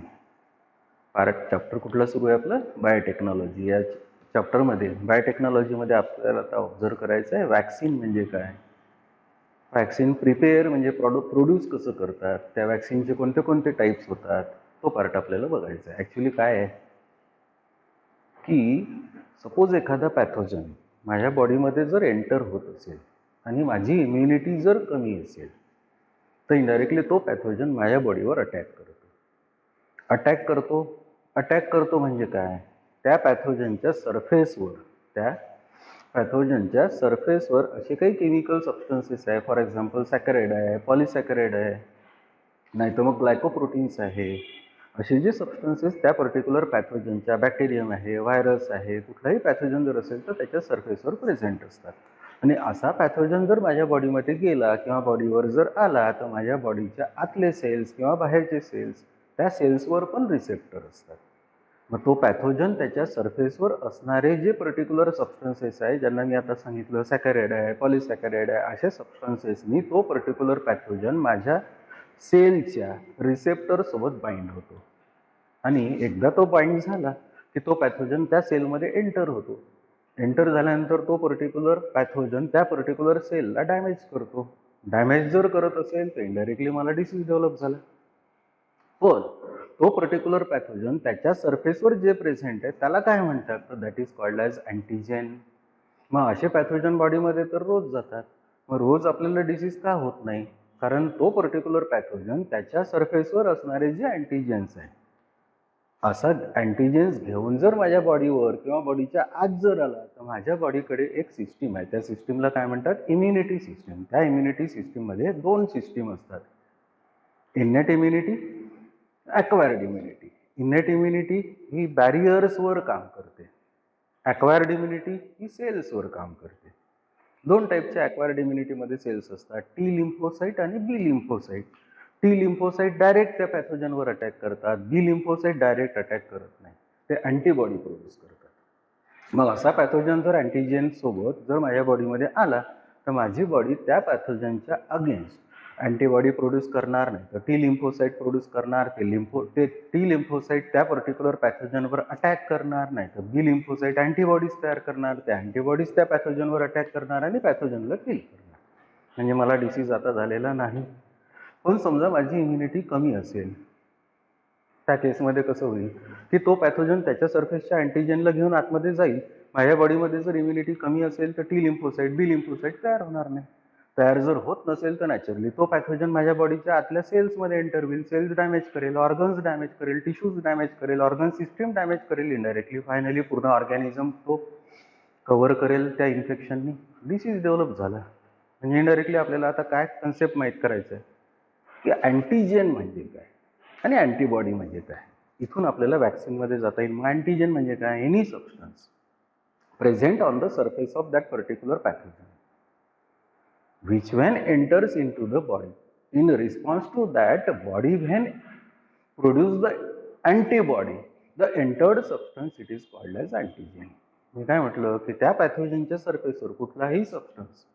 Part chapter कुठला सुरू आहे आपलं biotechnology. या chapter मध्ये biotechnology मध्ये आपल्याला आता observe करायचं आहे वॅक्सिन म्हणजे काय, वॅक्सिन प्रिपेअर म्हणजे प्रोड्यूस कसं करतात, त्या वॅक्सिनचे कोणते कोणते टाइप्स होतात तो पार्ट आपल्याला बघायचा आहे. ॲक्च्युली काय आहे की सपोज एखादा पॅथोजन माझ्या बॉडीमध्ये जर एंटर होत असेल आणि माझी इम्युनिटी जर कमी असेल तर इनडायरेक्टली तो पॅथोजन माझ्या बॉडीवर अटॅक करतो म्हणजे काय, त्या पॅथोजनच्या सरफेसवर असे काही केमिकल सबस्टन्सेस आहे, फॉर एक्झाम्पल सॅकराइड आहे, पॉलिसॅकराइड आहे, नाहीतर मग ग्लायकोप्रोटीन्स आहे, असे जे सबस्टन्सेस त्या पर्टिक्युलर पॅथोजनच्या, बॅक्टेरियम आहे, व्हायरस आहे, कुठलाही पॅथोजन जर असेल तर त्याच्या सरफेसवर प्रेझेंट असतात. आणि असा पॅथोजन जर माझ्या बॉडीमध्ये गेला किंवा बॉडीवर जर आला तर माझ्या बॉडीच्या आतले सेल्स किंवा बाहेरचे सेल्स त्या सेल्सवर पण रिसेप्टर असतात. मग तो पॅथोजन त्याच्या सरफेसवर असणारे जे पर्टिक्युलर सबस्टन्सेस आहे, ज्यांना मी आता सांगितलं सॅकॅराइड आहे, पॉलिसॅकॅराइड आहे, अशा सबस्टन्सेसनी तो पर्टिक्युलर पॅथोजन माझ्या सेलच्या रिसेप्टर सोबत बाइंड होतो आणि एकदा तो बाइंड झाला की तो पॅथोजन त्या सेलमध्ये एंटर होतो. एंटर झाल्यानंतर तो पर्टिक्युलर पॅथोजन त्या पर्टिक्युलर सेलला डॅमेज करतो. डॅमेज जर करत असेल तर इनडायरेक्टली मला डिसीज डेव्हलप झाला. पण तो पर्टिक्युलर पॅथोजन त्याच्या सरफेसवर जे प्रेझेंट आहे त्याला काय म्हणतात, तर that is called as antigen. मग असे पॅथोजन बॉडीमध्ये तर रोज जातात. मग रोज आपल्याला डिसीज का होत नाही, कारण तो पर्टिक्युलर पॅथोजन त्याच्या सरफेसवर असणारे जे अँटीजेन्स आहे, असा अँटीजेन्स घेऊन जर माझ्या बॉडीवर किंवा बॉडीच्या आत जर आला तर माझ्या बॉडीकडे एक सिस्टीम आहे. त्या सिस्टीमला काय म्हणतात, इम्युनिटी सिस्टीम. त्या इम्युनिटी सिस्टीममध्ये दोन सिस्टीम असतात, innate immunity, acquired immunity. Innate immunity ही बॅरियर्सवर काम करते, ॲक्वायर्ड इम्युनिटी ही सेल्सवर काम करते. दोन टाईपच्या ॲक्वायर्ड इम्युनिटीमध्ये सेल्स असतात, टी लिम्फोसाइट आणि बी लिम्फोसाइट. टी लिम्फोसाइट डायरेक्ट त्या पॅथोजनवर अटॅक करतात, बी लिम्फोसाइट डायरेक्ट अटॅक करत नाही, ते अँटीबॉडी प्रोड्यूस करतात. मग असा पॅथोजन जर अँटीजेन सोबत जर माझ्या बॉडीमध्ये आला तर माझी बॉडी त्या पॅथोजनच्या अगेन्स्ट अँटीबॉडी प्रोड्यूस करणार नाही, तर टी लिम्फोसाइट प्रोड्यूस करणार. ते टी लिम्फोसाइट त्या पर्टिक्युलर पॅथोजनवर अटॅक करणार नाही, तर बी लिम्फोसाइट अँटीबॉडीज तयार करणार. त्या अँटीबॉडीज त्या पॅथोजनवर अटॅक करणार आणि पॅथोजनला किल करणार. म्हणजे मला डिसीज आता झालेला नाही. पण समजा माझी इम्युनिटी कमी असेल, त्या केसमध्ये कसं होईल की तो पॅथोजन त्याच्या सरफेसच्या अँटीजेनला घेऊन आतमध्ये जाईल. माझ्या बॉडीमध्ये जर इम्युनिटी कमी असेल तर टी लिम्फोसाइट, बी लिम्फोसाइट तयार होणार नाही. तयार जर होत नसेल तर नॅचरली तो पॅथोजन माझ्या बॉडीच्या आतल्या सेल्समध्ये एंटर होईल, सेल्स डॅमेज करेल, ऑर्गन्स डॅमेज करेल, टिश्यूज डॅमेज करेल, ऑर्गन सिस्टीम डॅमेज करेल इनडायरेक्टली. फायनली पूर्ण ऑर्गॅनिझम तो कव्हर करेल त्या इन्फेक्शननी, डिसीज डेव्हलप झाला. म्हणजे इनडायरेक्टली आपल्याला आता काय कन्सेप्ट माहीत करायचं आहे की अँटीजेन म्हणजे काय आणि अँटीबॉडी म्हणजे काय. इथून आपल्याला वॅक्सिनमध्ये जाता येईल. मग अँटीजेन म्हणजे काय, any substance present on the surface of that particular pathogen which when enters into the body, in response to that body when produce the antibody, the entered substance it is called as antigen. मी काय म्हटलं की त्या पॅथोजनच्या सरफेसवर कुठलाही substance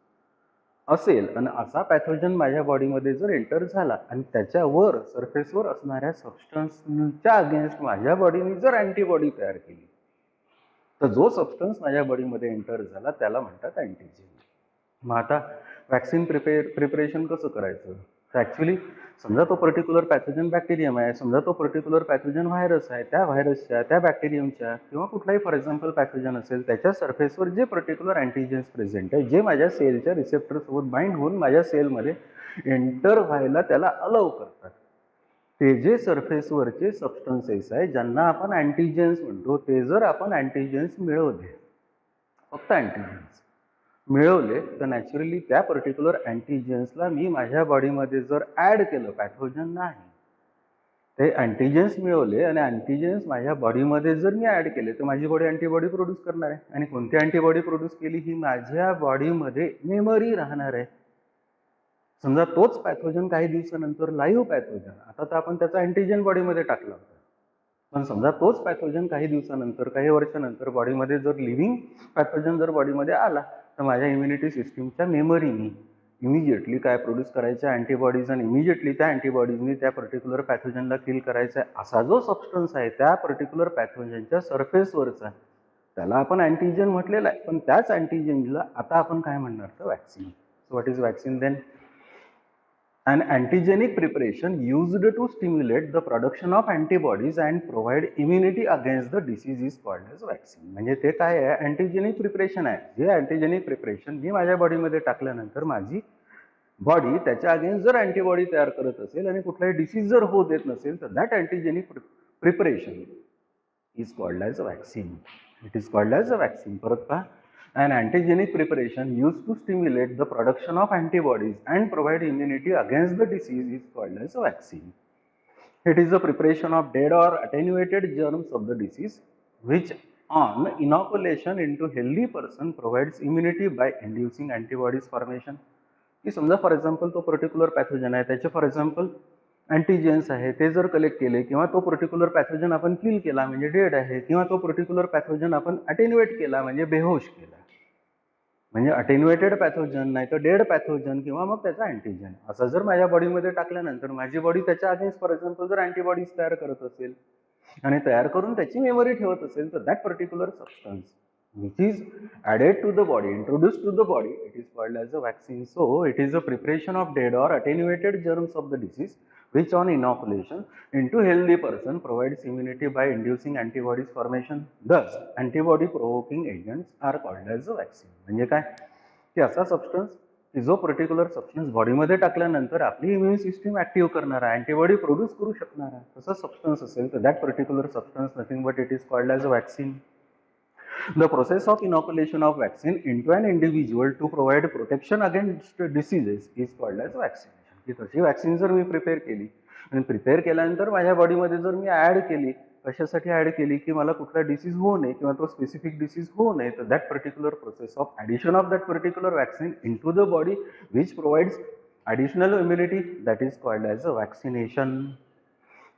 असेल आणि असा pathogen माझ्या बॉडीमध्ये जर एंटर झाला आणि त्याच्यावर सरफेसवर असणाऱ्या सबस्टन्सच्या अगेन्स्ट माझ्या बॉडीने जर अँटीबॉडी तयार केली तर जो सबस्टन्स माझ्या बॉडीमध्ये एंटर झाला त्याला म्हणतात अँटीजेन. मग आता वॅक्सिन प्रिपरेशन कसं करायचं, तर ॲक्च्युली समजा तो पर्टिक्युलर पॅथोजन बॅक्टेरियम आहे, समजा तो पर्टिक्युलर पॅथोजन व्हायरस आहे, त्या व्हायरसच्या, त्या बॅक्टेरियमच्या किंवा कुठलाही फॉर एक्झाम्पल पॅथोजन असेल त्याच्या सरफेसवर जे पर्टिक्युलर अँटीजेन्स प्रेझेंट आहे, जे माझ्या सेलच्या रिसेप्टरसोबत बाइंड होऊन माझ्या सेलमध्ये एंटर व्हायला त्याला अलाव करतात, ते जे सरफेसवरचे सबस्टन्सेस आहे ज्यांना आपण अँटीजेन्स म्हणतो, ते जर आपण अँटीजेन्स मिळवले, फक्त अँटीजेन्स मिळवले, तर नॅचरली त्या पर्टिक्युलर अँटीजेन्सला मी माझ्या बॉडीमध्ये जर ॲड केलं, पॅथोजन नाही, ते अँटीजेन्स मिळवले आणि अँटीजेन्स माझ्या बॉडीमध्ये जर मी ॲड केले तर माझी बॉडी अँटीबॉडी प्रोड्यूस करणार आहे. आणि कोणती अँटीबॉडी प्रोड्यूस केली, ही माझ्या बॉडीमध्ये मेमरी राहणार आहे. समजा तोच पॅथोजन काही दिवसानंतर लाईव्ह पॅथोजन, आता तर आपण त्याचा अँटीजेन बॉडीमध्ये टाकला होता, पण समजा तोच पॅथोजन काही दिवसानंतर, काही वर्षानंतर बॉडीमध्ये जर लिव्हिंग पॅथोजन जर बॉडीमध्ये आला तर माझ्या इम्युनिटी सिस्टीमच्या मेमरीनी इमिजिएटली काय प्रोड्यूस करायच्या, अँटीबॉडीज, आणि इमिजिएटली त्या अँटीबॉडीजनी त्या पर्टिक्युलर पॅथोजनला किल करायचा आहे. असा जो सबस्टन्स आहे त्या पर्टिक्युलर पॅथोजनच्या सरफेसवरचा, त्याला आपण अँटीजेन म्हटलेला आहे. पण त्याच अँटीजेनला आता आपण काय म्हणणार, तर vaccine. So what is vaccine then? An antigenic preparation used to stimulate the production of antibodies and provide immunity against the disease is called as vaccine. म्हणजे ते काय आहे, अँटीजेनिक प्रिपरेशन आहे. जे अँटीजेनिक प्रिपरेशन मी माझ्या बॉडीमध्ये टाकल्यानंतर माझी बॉडी त्याच्या अगेन्स्ट जर अँटीबॉडी तयार करत असेल आणि कुठलाही डिसीज जर होऊ देत नसेल तर that antigenic preparation is called as a vaccine. It is called as a vaccine. परत पहा, an antigenic preparation used to stimulate the production of antibodies and provide immunity against the disease is called as a vaccine. It is the preparation of dead or attenuated germs of the disease which on inoculation into healthy person provides immunity by inducing antibodies formation. की समजा for example तो particular pathogen आहे, त्याचे for example अँटीजेन्स आहे ते जर collect केले किंवा तो पर्टिक्युलर पॅथोजन आपण किल केला म्हणजे डेड आहे, किंवा तो पर्टिक्युलर पॅथोजन आपण अटेन्युएट केला म्हणजे बेहोश केला, म्हणजे अटेन्युएटेड पॅथोजन नाही तर डेड पॅथोजन किंवा मग त्याचा अँटीजन असं जर माझ्या बॉडीमध्ये टाकल्यानंतर माझी बॉडी त्याच्या अगेन्स्ट फॉर एक्झाम्पल जर अँटीबॉडीज तयार करत असेल आणि तयार करून त्याची मेमरी ठेवत असेल, तर that particular substance which is added to the body, introduced to the body, it is called as a vaccine. So it is a preparation of dead or attenuated germs of the disease which on inoculation into healthy person provides immunity by inducing antibodies formation. Thus antibody provoking agents are called as a vaccine. म्हणजे काय की असा substance की जो particular substance बॉडीमध्ये टाकल्यानंतर आपली immune system active करणारा, अँटीबॉडी प्रोड्यूस करू शकणारा तसा सबस्टन्स असेल तर that particular substance nothing but it is called as a vaccine. The process of inoculation of vaccine into an individual to provide protection against diseases is called as vaccination. की तशी vaccine जर मी prepare केली आणि prepare केल्यानंतर माझ्या बॉडीमध्ये जर मी add केली, कशासाठी ऍड केली की मला कुठला डिसीज होऊ नये किंवा तो स्पेसिफिक डिसीज होऊ नये, तर that particular process of addition of that particular vaccine into the body which provides additional immunity, that is called as a vaccination.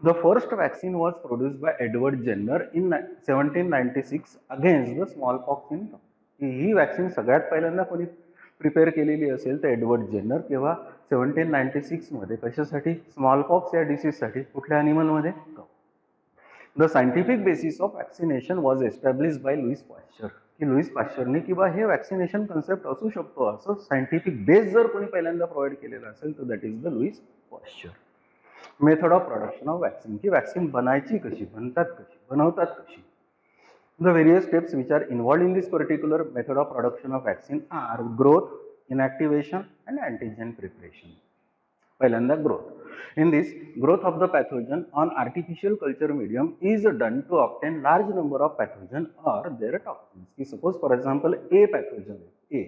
The first vaccine was produced by Edward Jenner in 1796 against the smallpox in he vaccine सगळ्यात पहिल्यांदा कोणी prepare केलेली असेल तर Edward Jenner, केव्हा 1796 मध्ये, कशासाठी, smallpox या डिसीजसाठी. कुठल्या ॲनिमलमध्ये, the scientific basis of vaccination was establish by Louis Pasteur, की लुईस पाश्चरने की बा हे वॅक्सिनेशन कन्सेप्ट असू शकतो असं सायंटिफिक बेस जर कोणी पहिल्यांदा प्रोव्हाइड केलेला असेल तर that is the Louis Pasteur. Method of production of vaccine, की वॅक्सिन बनायची कशी, बनवतात कशी. The various steps which are involved in this particular method of production of vaccine are growth, inactivation and antigen preparation. पहिल्यांदा growth. In this, growth of the pathogen on artificial culture medium is done to obtain large number of pathogen or their toxins. Suppose for example A pathogen A,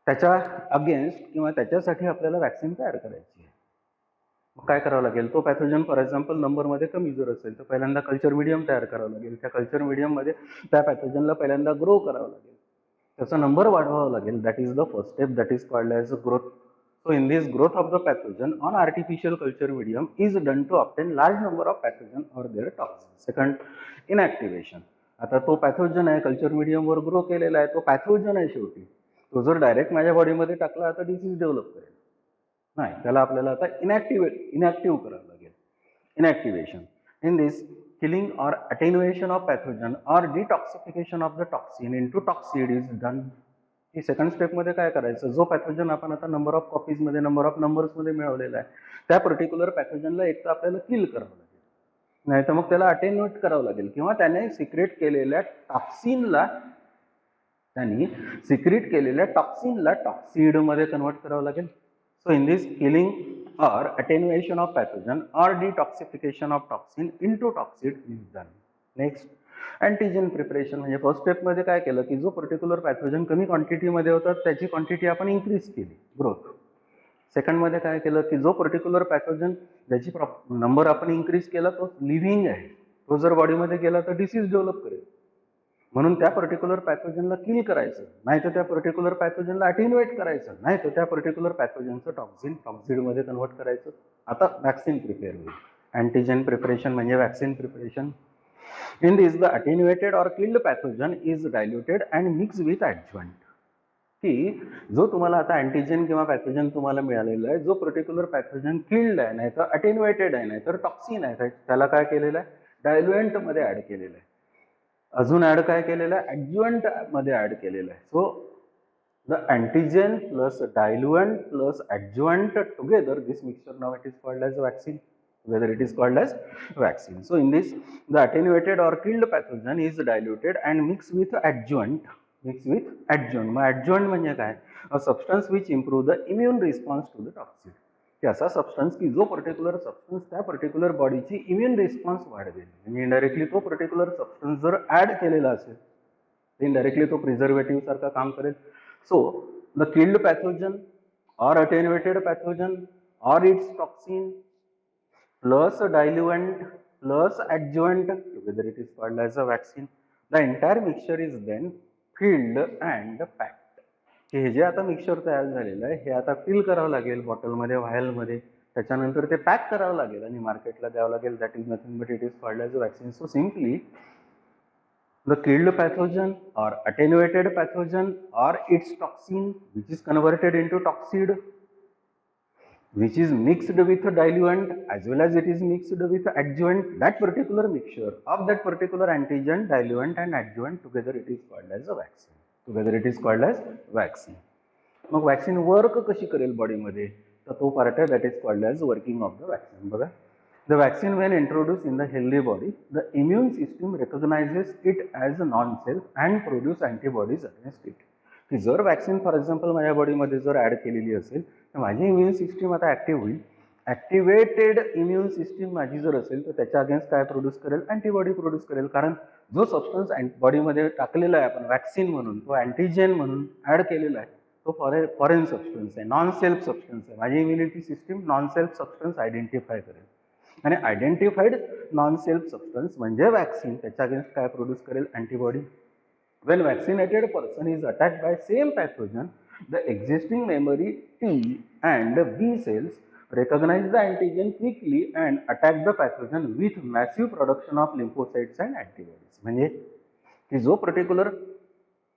त्याच्या against किंवा त्याच्यासाठी आपल्याला vaccine तयार करायची आहे. काय करावं लागेल, तो पॅथोजन फॉर एक्झाम्पल नंबरमध्ये कमी जर असेल तर पहिल्यांदा कल्चर मीडियम तयार करावं लागेल. त्या कल्चर मीडियममध्ये त्या पॅथोजनला पहिल्यांदा ग्रो करावं लागेल, त्याचा नंबर वाढवावा लागेल. That is the first step, that is called as growth. So in this growth of the pathogen on artificial culture medium is done to obtain large number of pathogen or their toxin. Second, inactivation. आता तो pathogen आहे, culture मीडियमवर grow केलेला आहे, तो pathogen आहे, शेवटी तो जर डायरेक्ट माझ्या बॉडीमध्ये टाकला आता डिसीज डेव्हलप करेल नाही, त्याला आपल्याला आता इनॅक्टिव्ह करावं लागेल. Inactivation. In this killing or attenuation of pathogen or detoxification of the toxin into toxoid is done. ही सेकंड स्टेपमध्ये काय करायचं, जो पॅथोजन आपण आता नंबर ऑफ कॉपीजमध्ये, नंबर ऑफ नंबर्समध्ये मिळवलेला आहे, त्या पर्टिक्युलर पॅथोजनला एक तर आपल्याला किल करावं लागेल, नाही तर मग त्याला अटेन्युएट करावं लागेल, किंवा त्याने सिक्रेट केलेल्या टॉक्सिनला टॉक्सिडमध्ये कन्वर्ट करावं लागेल. So in this, killing or attenuation of pathogen or detoxification of toxin into toxid is done. Next, antigen preparation. म्हणजे फर्स्ट स्टेप मध्ये काय केलं की जो पर्टिक्युलर पॅथोजन कमी क्वांटिटीमध्ये होता त्याची क्वांटिटी आपण इन्क्रीज केली, ग्रोथ. सेकंड मध्ये काय केलं की जो पर्टिक्युलर पॅथोजन ज्याची नंबर आपण इन्क्रीज केला तो लिव्हिंग आहे, तो जर बॉडीमध्ये गेला तर डिसीज डेव्हलप करेल, म्हणून त्या पर्टिक्युलर पॅथोजनला किल करायचं, नाही तर त्या पर्टिक्युलर पॅथोजनला अटेन्युएट करायचं, नाही तर त्या पर्टिक्युलर पॅथोजनचं टॉक्सिडमध्ये कन्वर्ट करायचं. आता वॅक्सिन प्रिपेअर होईल. अँटीजेन प्रिपरेशन म्हणजे vaccine preparation. In this the attenuated or killed pathogen is diluted and mix with adjuvant. की जो तुम्हाला आता अँटीजेन किंवा पॅथोजन तुम्हाला मिळालेला आहे, जो पर्टिक्युलर पॅथोजन किल्ड आहे, नाही तर अटेन्युएटेड आहे, नाही तर टॉक्सिन आहे, त्याला काय केलेलं आहे, डायल्युएंटमध्ये ऍड केलेलं आहे. अजून ऍड काय केलेलं आहे, ॲडज्युएंट मध्ये ऍड केलेलं आहे. So the antigen plus diluent plus adjuvant together, this mixture नाव it is called as vaccine. Whether it is called as vaccine. So in this, the attenuated or killed pathogen is diluted and mixed with adjuvant. मग adjuvant म्हणजे काय, a substance which improve the immune response to the toxin. की असा substance की जो particular substance त्या particular बॉडीची immune response वाढवेल. म्हणजे इनडायरेक्टली तो पर्टिक्युलर सबस्टन्स जर ऍड केलेला असेल इनडायरेक्टली तो प्रिझर्वेटिव्ह सारखा काम करेल. So the killed pathogen or attenuated pathogen or it's toxin plus a diluent plus adjuvant, together it is called as a vaccine. The entire mixture is then filled and packed. हे जे आता mixture तयार झालेलं आहे हे आता fill करावं लागेल बॉटलमध्ये, व्हायलमध्ये, त्याच्यानंतर ते पॅक करावं लागेल आणि मार्केटला द्यावं लागेल. That is nothing but it is called as a vaccine. So simply the killed pathogen or attenuated pathogen or its toxin which is converted into toxid, which is mixed with a diluent as well as it is mixed with adjuvant, that particular mixture of that particular antigen, diluent and adjuvant together it is called as a vaccine. Together it is called as vaccine. मग vaccine work कशी करेल बॉडीमध्ये, तर तो part आहे that is called as working of the vaccine. बघा, the vaccine when introduce in the healthy body, the immune system recognizes it as a non self and produce antibodies against it. की जर vaccine for example माझ्या बॉडीमध्ये जर add केलेली असेल तर माझी इम्युन सिस्टीम आता ॲक्टिव्ह होईल. ॲक्टिवेटेड इम्युन सिस्टीम माझी जर असेल तर त्याच्या अगेन्स्ट काय प्रोड्यूस करेल, अँटीबॉडी प्रोड्यूस करेल. कारण जो सबस्टन्स बॉडीमध्ये टाकलेला आहे आपण वॅक्सिन म्हणून, तो अँटीजेन म्हणून ॲड केलेला आहे, तो फॉरेन सबस्टन्स आहे, नॉन सेल्फ सबस्टन्स आहे. माझी immunity system non self substance identify करेल आणि आयडेंटिफाईड नॉन सेल्फ सबस्टन्स म्हणजे वॅक्सिन, त्याच्या अगेन्स्ट काय प्रोड्यूस करेल, antibody. When vaccinated person is attacked by same pathogen, the existing memory T and B cells recognize the antigen quickly and attack the pathogen with massive production of lymphocytes and antibodies. म्हणजे की जो particular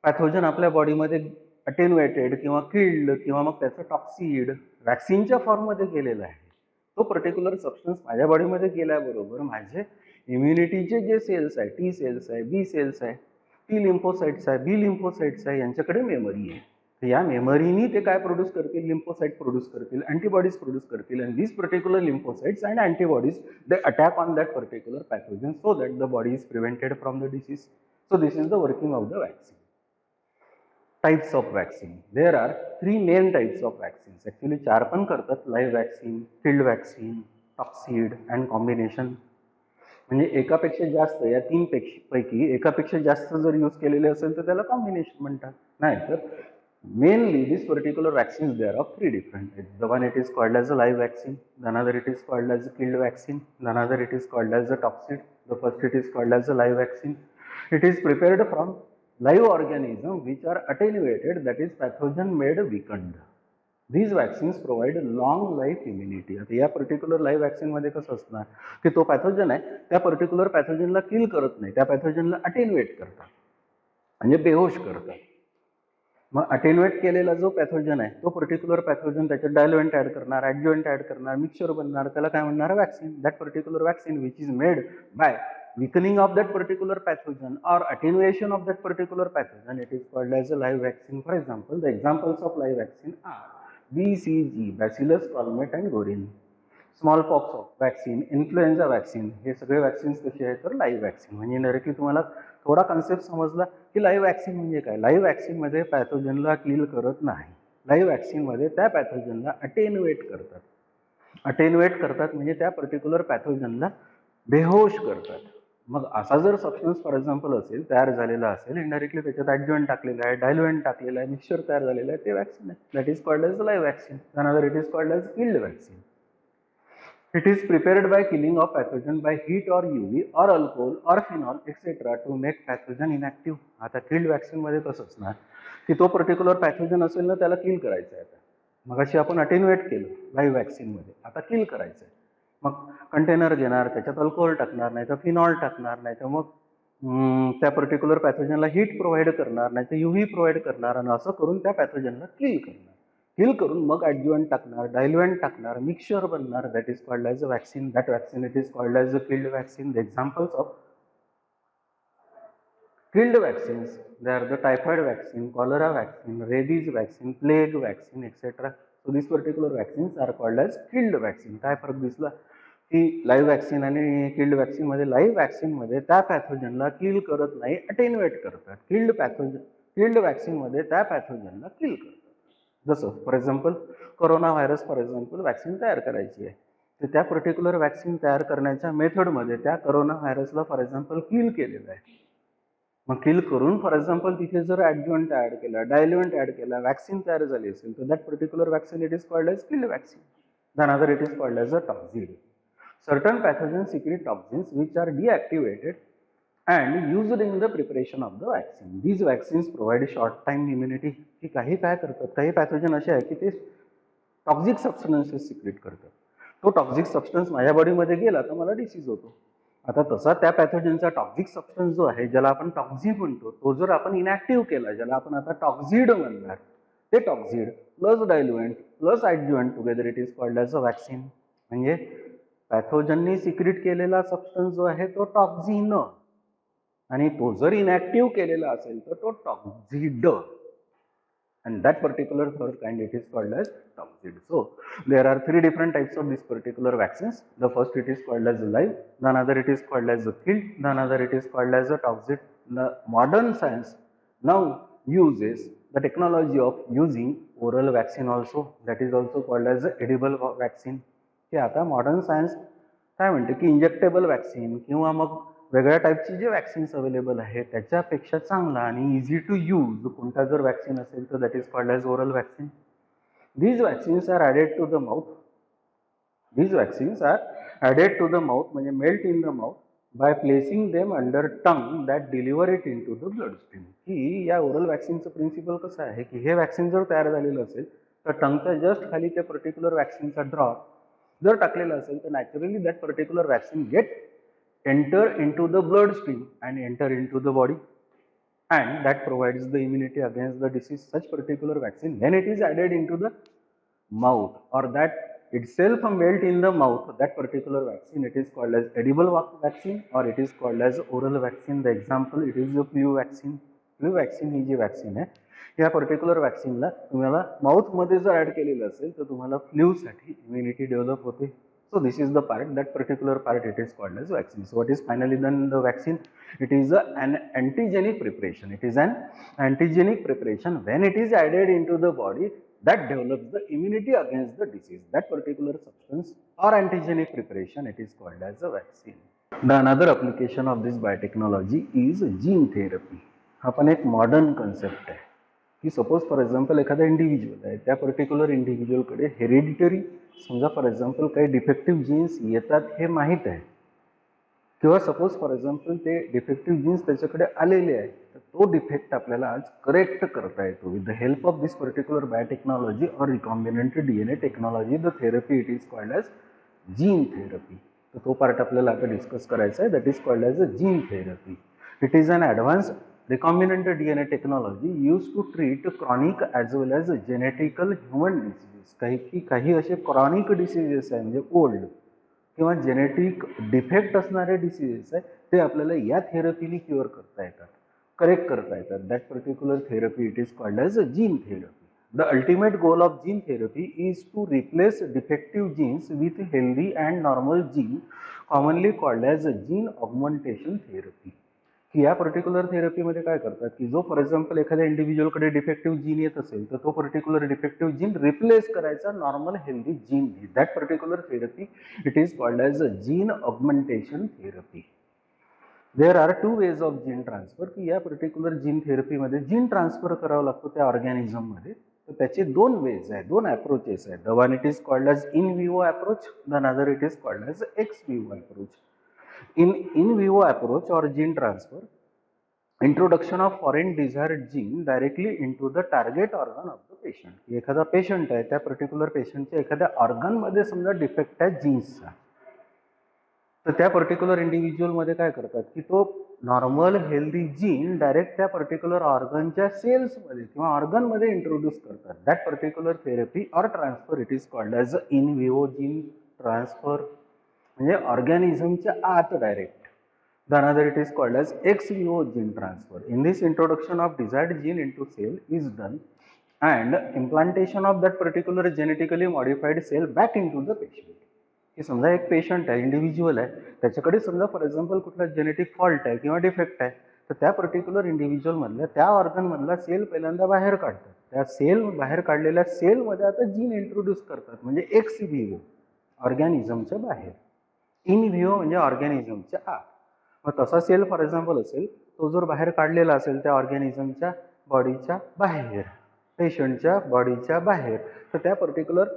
pathogen आपल्या बॉडीमध्ये attenuated किंवा killed किंवा मग त्याचं टॉक्सिड वॅक्सिनच्या फॉर्ममध्ये गेलेला आहे, तो पर्टिक्युलर सबस्टन्स माझ्या बॉडीमध्ये गेल्याबरोबर माझे इम्युनिटीचे जे सेल्स आहे, टी सेल्स आहे, बी सेल्स आहे, टी लिम्फोसाइट्स आहे, बी लिम्फोसाइट्स आहे, यांच्याकडे मेमरी आहे. तर या मेमरीनी ते काय प्रोड्यूस करतील, लिम्फोसाइट प्रोड्यूस करतील, अँटीबॉडीज प्रोड्यूस करतील. And this particular lymphocytes and antibodies they attack on that particular pathogen so that the body is prevented from the disease. So this is the working of the vaccine. Types of vaccine, there are 3 main types of vaccines. Actually 4 पण करतात, live vaccine, killed vaccine, toxoid and combination. म्हणजे एकापेक्षा जास्त, या 3 पैकी एकापेक्षा जास्त जर यूज केलेले असेल तर त्याला कॉम्बिनेशन म्हणतात. नाही तर mainly this particular vaccines they are of 3 different. The one it is called as a live vaccine, the another it is called as a killed vaccine, the another it is called as a toxoid. The first it is called as a live vaccine. It is prepared from live organism which are attenuated, that is pathogen made weakened. These vaccines provide long life immunity. आता या particular live वॅक्सिनमध्ये कसं असणार की तो pathogen आहे त्या particular पॅथोजनला किल करत नाही, त्या पॅथोजनला अटेन्युएट करतात म्हणजे बेहोश करतात. मग अटेन्युएट केलेला जो पॅथोजन आहे तो पर्टिक्युलर पॅथोजन त्याच्यात डायल्युएंट ॲड करणार, ॲडज्युएंट ॲड करणार, मिक्सचर बनणार, त्याला काय म्हणणार, vaccine. That particular vaccine which is made by weakening of that particular pathogen or attenuation of that particular pathogen, it is called as a live vaccine. For example, the examples of live vaccine are BCG, Bacillus calmette and Gorin, smallpox vaccine, influenza vaccine. हे सगळे vaccines कसे आहेत तर live vaccine. म्हणजे directly तुम्हाला थोडा concept समजला की लाईव्ह वॅक्सिन म्हणजे काय. लाईव्ह वॅक्सिनमध्ये पॅथोजनला किल करत नाही, लाईव्ह वॅक्सिनमध्ये त्या पॅथोजनला अटेन्युएट करतात. अटेन्युएट करतात म्हणजे त्या पर्टिक्युलर पॅथोजनला बेहोश करतात. मग असा जर सबस्टन्स फॉर एक्झाम्पल असेल, तयार झालेला असेल, इनडायरेक्टली त्याच्यात ॲडज्युएंट टाकलेला आहे, डायल्युएंट टाकलेला आहे, मिक्सचर तयार झालेलं आहे, ते वॅक्सिन आहे. That is called as live vaccine. Another it is called as killed vaccine. It is prepared by killing of pathogen by heat or UV or alcohol or phenol etcetera to make pathogen inactive. आता killed वॅक्सिनमध्ये कसं असणार की तो particular pathogen असेल ना, त्याला किल करायचं आहे. आता मग अशी आपण अटेन्युएट केलं लाईव्ह वॅक्सिनमध्ये, आता किल करायचं आहे. मग कंटेनर घेणार, त्याच्यात अल्कोहोल टाकणार, नाही तर फिनॉल टाकणार, नाही तर मग त्या पर्टिक्युलर पॅथोजनला हीट प्रोव्हाइड करणार, नाही तर UV प्रोव्हाइड करणार आणि असं करून त्या पॅथोजनला किल करणार. किल करून मग ॲडज्युएंट टाकणार, डायल्युएंट टाकणार, मिक्सचर बनणार. That is called as a vaccine. That vaccine it is called as a killed vaccine. The examples of killed vaccines, they are the typhoid vaccine, cholera vaccine, rabies vaccine, plague vaccine, etc. So these particular vaccines are called as killed vaccine. काय फरक दिसला की live vaccine आणि killed vaccine मध्ये, live vaccine मध्ये त्या पॅथोजनला किल करत नाही, अटेन्युएट करतात. किल्ड वॅक्सिन मध्ये त्या पॅथोजनला किल करतात. जसं for example corona virus for example vaccine तयार करायची आहे, तर त्या पर्टिक्युलर वॅक्सिन तयार करण्याच्या मेथडमध्ये त्या कोरोना व्हायरसला फॉर एक्झाम्पल किल केलेलं आहे. मग किल करून फॉर एक्झाम्पल तिथे जर ॲडज्युएंट ॲड केला, डायल्युएंट ॲड केला, वॅक्सिन तयार झाली असेल, तर that particular vaccine it is called as killed vaccine. The another it is called as a toxoid. Certain pathogens secrete toxins which are deactivated and used in the preparation of the vaccine. These vaccines provide short time immunity. की काही काय करतात, काही pathogen असे आहे की ते toxic substances secret करतात. तो टॉक्सिक सबस्टन्स माझ्या बॉडीमध्ये गेला तर मला डिसीज होतो. आता तसा त्या पॅथोजनचा टॉक्सिक सबस्टन्स जो आहे, ज्याला आपण टॉक्झिन म्हणतो, तो जर आपण इनॅक्टिव्ह केला, ज्याला आपण आता टॉक्झिड म्हणणार, ते toxoid plus diluent plus adjuvant together it is called as a vaccine. म्हणजे पॅथोजननी सिक्रिट केलेला सबस्टन्स जो आहे तो टॉक्झिन, आणि तो जर इनॅक्टिव्ह केलेला असेल तर तो टॉक्झिड, and that particular third kind it is called as toxid. So there are three different types of this particular vaccines. The first it is called as live, the another it is called as a killed, the another it is called as a toxid. The modern science now uses the technology of using oral vaccine also, that is also called as edible vaccine. की आता modern science काय म्हणते की injectable vaccine किंवा मग वेगळ्या टाईपची जे वॅक्सिन्स अवेलेबल आहेत त्याच्यापेक्षा चांगला आणि इझी टू यूज कोणता जर वॅक्सिन असेल तर that is called as oral vaccine. These vaccines are added to the mouth. These vaccines are added to the mouth म्हणजे melt in the mouth by placing them under tongue that deliver it into the blood stream. की या oral वॅक्सिनचं principal कसं आहे की हे vaccine जर तयार झालेलं असेल तर टंगच्या जस्ट खाली त्या पर्टिक्युलर वॅक्सिनचा ड्रॉप जर टाकलेला असेल तर naturally that particular vaccine get enter into the blood stream and enter into the body, and that provides the immunity against the disease. Such particular vaccine, when it is added into the mouth or that itself melt in the mouth, that particular vaccine, it is called as edible vaccine or it is called as oral vaccine. The example, it is the flu vaccine. Flu vaccine he G vaccine आहे, या particular वॅक्सिनला तुम्हाला माउथमध्ये जर add केलेलं असेल तर तुम्हाला फ्लूसाठी immunity develop होते. So this is the part, that particular part it is called as vaccine. So what is finally done in the vaccine? It is an antigenic preparation. It is an antigenic preparation. When it is added into the body, that develops the immunity against the disease. That particular substance or antigenic preparation, it is called as a vaccine. The another application of this biotechnology is gene therapy. हा पण एक modern concept आहे की suppose for example एखादा individual आहे, त्या particular इंडिव्हिज्युअलकडे hereditary समजा for example काही डिफेक्टिव्ह जीन्स येतात हे माहीत आहे, किंवा सपोज फॉर एक्झाम्पल ते डिफेक्टिव्ह जीन्स त्याच्याकडे आलेले आहे, तर तो डिफेक्ट आपल्याला आज करेक्ट करता येतो with the help of this particular biotechnology और recombinant DNA technology. The therapy it is called as gene therapy. तर तो पार्ट आपल्याला आता डिस्कस करायचा आहे. That is called as a gene therapy. It is an advance recombinant DNA technology used to treat chronic as well as genetical human diseases. काही असे chronic diseases आहे म्हणजे ओल्ड किंवा जेनेटिक डिफेक्ट असणारे डिसीजेस आहे ते आपल्याला या थेरपीने क्युअर करता येतात, करेक्ट करता येतात. That particular therapy it is called as a gene therapy. The ultimate goal of gene therapy is to replace defective genes with healthy and normal gene, commonly called as a gene augmentation therapy. की या particular थेरपीमध्ये काय करतात की जो for example एखाद्या इंडिव्हिज्युअलकडे defective gene येत असेल तर तो पर्टिक्युलर डिफेक्टिव्ह जीन रिप्लेस करायचा normal healthy gene. That particular therapy it is called as a gene augmentation therapy. There are two ways of gene transfer. की या पर्टिक्युलर जीन थेरपीमध्ये gene transfer करावं लागतो त्या ऑर्गॅनिझममध्ये. तर त्याचे दोन वेज आहे, दोन अप्रोचेस आहेत. The one it is called as in vivo approach, the another it is called as x Vivo approach. In vivo approach or gene transfer, introduction of foreign desired gene directly into the target organ of the patient. एखादा patient आहे, त्या particular पेशंटच्या एखाद्या ऑर्गनमध्ये समजा defect आहे जीन्सचा, तर त्या पर्टिक्युलर इंडिव्हिज्युअलमध्ये काय करतात की तो नॉर्मल हेल्दी जीन डायरेक्ट त्या पर्टिक्युलर ऑर्गनच्या सेल्समध्ये किंवा ऑर्गनमध्ये इंट्रोड्यूस करतात. दॅट पर्टिक्युलर थेरपी और transfer it is called as in vivo gene transfer, म्हणजे ऑर्गॅनिझमच्या आत direct. The another it is called as ex vivo gene transfer. In this, introduction of desired gene into cell is done and implantation of that particular genetically modified cell back into the patient. की समजा एक patient आहे, individual आहे, त्याच्याकडे समजा for example कुठला genetic fault आहे किंवा डिफेक्ट आहे, तर त्या पर्टिक्युलर इंडिव्हिज्युअलमधल्या त्या ऑर्गनमधला सेल पहिल्यांदा बाहेर काढतात. त्या सेल बाहेर काढलेल्या सेलमध्ये आता जीन इंट्रोड्यूस करतात, म्हणजे एक्स विवो ऑर्गॅनिझमच्या बाहेर. इन विवो म्हणजे ऑर्गॅनिझमच्या आत. मग तसा सेल फॉर एक्झाम्पल असेल, तो जर बाहेर काढलेला असेल त्या ऑर्गॅनिझमच्या बॉडीच्या बाहेर, पेशंटच्या बॉडीच्या बाहेर, तर त्या पर्टिक्युलर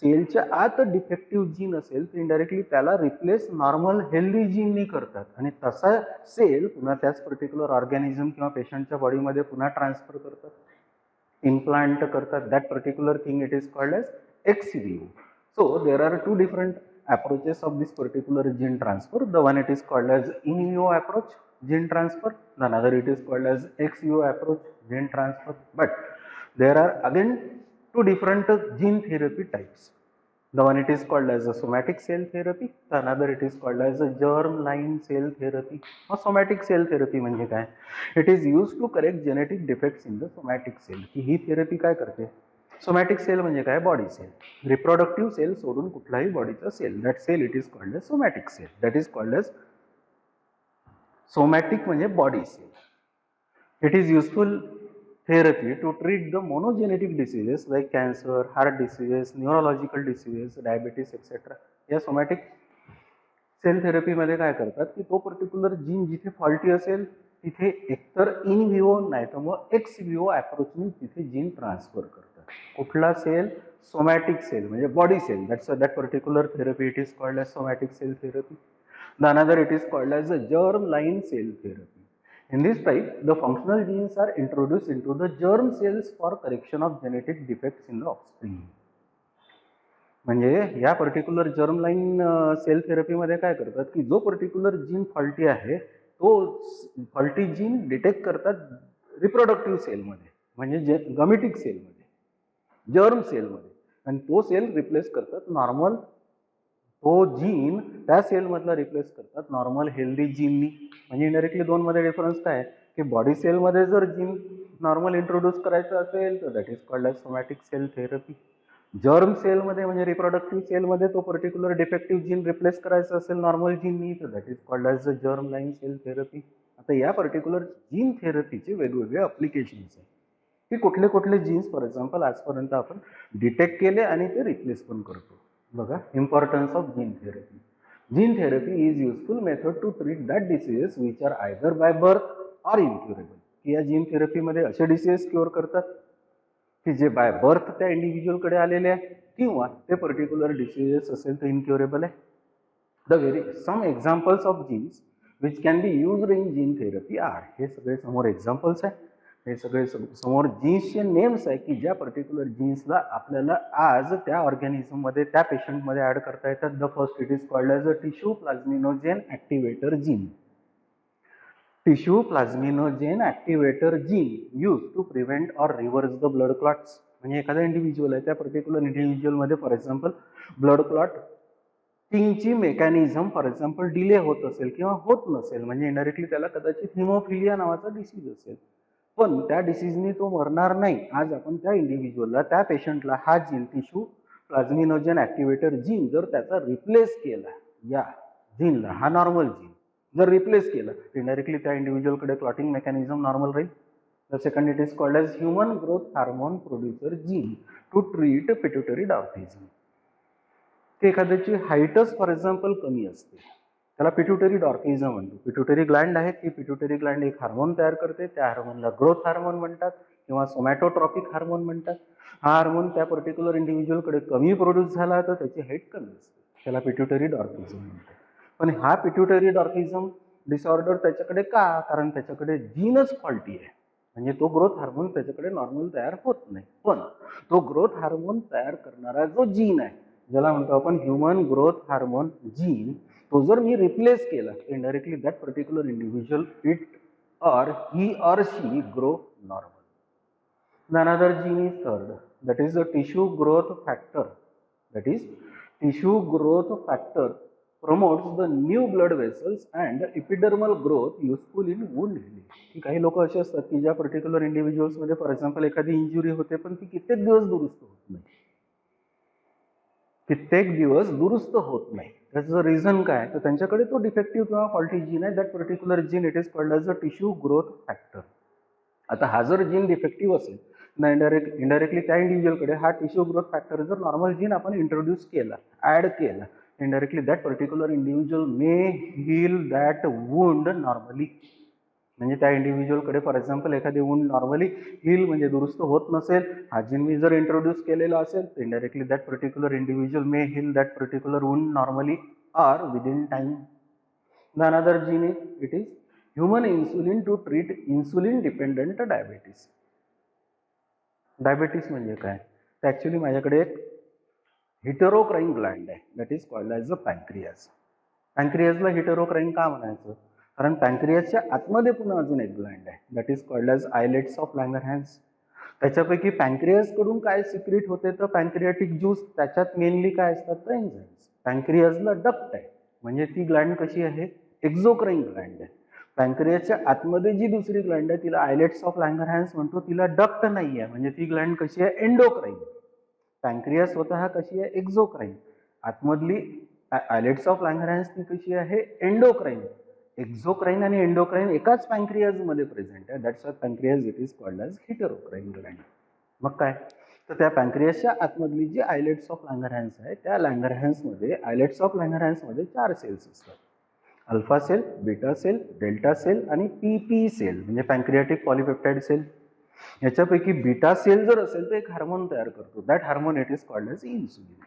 सेलच्या आत डिफेक्टिव्ह जीन असेल तर इनडायरेक्टली त्याला रिप्लेस नॉर्मल हेल्दी जीननी करतात आणि तसा सेल पुन्हा त्याच पर्टिक्युलर ऑर्गॅनिझम किंवा पेशंटच्या बॉडीमध्ये पुन्हा ट्रान्सफर करतात, इम्प्लांट करतात. That particular thing it is called as ex vivo. So there are two different approaches of this particular gene transfer. The one it is called as in vivo approach, gene transfer. The another it is called as ex vivo approach, gene transfer. But there are again two different gene therapy types. The one it is called as a somatic cell therapy. The another it is called as a germ-line cell therapy. Or somatic cell therapy म्हणजे काय? It is used to correct genetic defects in the somatic cell. He therapy काय करते? Somatic cell म्हणजे काय? Body sale. Reproductive sale सोडून कुठलाही बॉडीचा cell, that cell it is called as somatic cell. That is called as somatic म्हणजे body cell. It is useful therapy to treat the monogenetic diseases like cancer, heart diseases, neurological diseases, diabetes etc. या somatic sale थेरपीमध्ये काय करतात की तो particular gene जिथे faulty असेल तिथे एकतर इन व्हिवो नाही तर मग एक्स व्हिवो अप्रोचने तिथे जीन ट्रान्सफर करतात. कुठला सेल? सोमॅटिक सेल म्हणजे body cell. That particular therapy it is called as somatic cell therapy. The another it is called as a germ line cell therapy. In this type, the functional genes are introduced into the germ cells for correction of genetic defects in the offspring. म्हणजे या particular germ line sale थेरपीमध्ये काय करतात की जो particular gene faulty आहे तो faulty gene detect करतात reproductive सेलमध्ये म्हणजे गमेटिक सेलमध्ये, जर्म सेलमध्ये, आणि तो सेल रिप्लेस करतात नॉर्मल, तो जीन त्या सेलमधला रिप्लेस करतात नॉर्मल हेल्दी जीननी. म्हणजे इनडायरेक्टली दोनमध्ये डिफरन्स काय की बॉडी सेलमध्ये जर जीन नॉर्मल इंट्रोड्यूस करायचं असेल तर that is called as somatic cell therapy. Germ सेलमध्ये म्हणजे रिप्रोडक्टिव्ह सेलमध्ये तो पर्टिक्युलर डिफेक्टिव्ह जीन रिप्लेस करायचं असेल नॉर्मल जीननी तर that is called as a germ line cell therapy. आता या पर्टिक्युलर जीन थेरपीचे वेगवेगळे अप्लिकेशन्स आहेत की कुठले कुठले जीन्स फॉर एक्झाम्पल आजपर्यंत आपण डिटेक्ट केले आणि ते रिप्लेस पण करतो. बघा, importance of gene therapy. Gene therapy is useful method to treat that diseases which are either by birth or incurable. की या जीन थेरपीमध्ये असे डिसीजेस क्युअर करतात की जे बाय बर्थ त्या इंडिव्हिज्युअलकडे आलेले आहे किंवा ते पर्टिक्युलर डिसीजेस असेल तर इन्क्युरेबल आहे. Some examples of genes which can be used in gene therapy are. हे सगळे समोर एक्झाम्पल्स आहे. हे सगळे समोर जीन्सचे नेम्स आहे की ज्या पर्टिक्युलर जीन्सला आपल्याला आज त्या ऑर्गॅनिझममध्ये त्या पेशंटमध्ये ॲड करता येतात. The first it is called as a tissue plasminogen activator gene. Tissue plasminogen activator gene use to prevent or reverse the blood clots. म्हणजे एखादा इंडिव्हिज्युअल आहे त्या पर्टिक्युलर इंडिव्हिज्युअलमध्ये फॉर एक्झाम्पल ब्लड क्लॉट ची मेकॅनिझम फॉर एक्झाम्पल डिले होत असेल किंवा होत नसेल म्हणजे इनडायरेक्टली त्याला कदाचित हिमोफिलिया नावाचा डिसीज असेल पण त्या डिसीजनी तो मरणार नाही. आज आपण त्या इंडिव्हिज्युअलला त्या पेशंटला हा gene tissue plasminogen activator gene जर त्याचा रिप्लेस केला, या जीनला हा नॉर्मल जीन जर रिप्लेस केलं तर इनडायरेक्टली त्या इंडिव्हिज्युअलकडे क्लॉटिंग मेकॅनिझम नॉर्मल राहील. The second it is called as human growth hormone producer gene to treat pituitary dwarfism. की एखाद्याची हाईटच फॉर एक्झाम्पल कमी असते त्याला पिट्युटरी डॉर्फिझम म्हणतो. पिट्युटरी ग्लँड आहे ती पिट्युटरी ग्लँड एक हार्मोन तयार करते, त्या हार्मोनला ग्रोथ हार्मोन म्हणतात किंवा सोमॅटोट्रॉपिक हार्मोन म्हणतात. हा हार्मोन त्या पर्टिक्युलर इंडिव्हिज्युअलकडे कमी प्रोड्यूस झाला तर त्याची हाईट कमी असते, त्याला पिट्युटरी डॉर्फिझम म्हणतात. पण हा पिट्युटरी डॉर्फिझम डिसऑर्डर त्याच्याकडे का? कारण त्याच्याकडे जीनच फॉल्टी आहे. म्हणजे तो ग्रोथ हार्मोन त्याच्याकडे नॉर्मल तयार होत नाही. पण तो ग्रोथ हार्मोन तयार करणारा जो जीन आहे ज्याला म्हणतो आपण ह्युमन ग्रोथ हार्मोन जीन, तो जर मी रिप्लेस केला indirectly that particular individual it or he or she grow normal. The another gene is third, that is the tissue growth factor. That is tissue growth factor promotes the new blood vessels and epidermal growth useful in wound healing. की काही लोक असे असतात की ज्या particular individuals मध्ये for example एखादी injury होते पण ती कित्येक दिवस दुरुस्त होत नाही, कित्येक दिवस दुरुस्त होत नाही. त्याचं रिझन काय तर त्यांच्याकडे तो डिफेक्टिव्ह किंवा फॉल्टी जीन आहे. That particular gene it is called as a tissue growth factor. आता हा जर जीन डिफेक्टिव्ह असेल ना इनडायरेक्टली त्या इंडिव्हिज्युअलकडे हा टिश्यू ग्रोथ फॅक्टर जर नॉर्मल जीन आपण इंट्रोड्यूस केला, ॲड केला, indirectly that particular individual may heal that wound normally. म्हणजे त्या इंडिव्हिज्युअलकडे फॉर एक्झाम्पल एखादी वुंड नॉर्मली हील म्हणजे दुरुस्त होत नसेल, हा जीन मी जर इंट्रोड्यूस केलेला असेल तर indirectly that particular individual may heal that particular wound normally or within time. The another gene is it is human insulin to treat insulin dependent diabetes. Diabetes म्हणजे काय तर ॲक्च्युली माझ्याकडे एक हिटेरोक्राइन ग्लँड आहे, that is called as a pancreas. पॅन्क्रियाजला heterocrine का म्हणायचं? कारण पॅन्क्रियाजच्या आतमध्ये पुन्हा अजून एक ग्लँड आहे, that is called as islets of Langerhans. त्याच्यापैकी पॅन्क्रियाजकडून काय सिक्रेट होते तर पॅन्क्रियाटिक ज्यूस, त्याच्यात मेनली काय असतात तर एन्झाईम्स. पॅन्क्रियाजला डक्ट आहे, म्हणजे ती ग्लँड कशी आहे? एक्झोक्राइन ग्लँड आहे. पॅन्क्रियाच्या आतमध्ये जी दुसरी ग्लँड आहे तिला आयलेट्स ऑफ लँगरहॅन्स म्हणतो, तिला डक्ट नाही आहे, म्हणजे ती ग्लँड कशी आहे? एंडोक्राइन. पॅन्क्रियास स्वतः कशी आहे? एक्झोक्राइन. आतमधली आयलेट्स ऑफ लँगरहॅन्स ती कशी आहे? एंडोक्राइन. एक्झोक्राइन आणि एंडोक्राइन एकाच पॅन्क्रियाज मध्ये प्रेझेंट आहे, that's why pancreas it is called as heterocrine gland. मग काय तर त्या पॅन्क्रियासच्या आतमधली जी आयलेट्स ऑफ लँगरहॅन्स आहे त्या लँगरहॅन्समध्ये, आयलेट्स ऑफ लँगरहॅन्समध्ये 4 सेल्स असतात. Alpha cell, beta cell, delta cell आणि पीपी सेल, म्हणजे पॅन्क्रियाटिक पॉलिपेप्टाइड सेल. याच्यापैकी बीटा सेल जर असेल तर एक हार्मोन तयार करतो, that hormone it is called as insulin.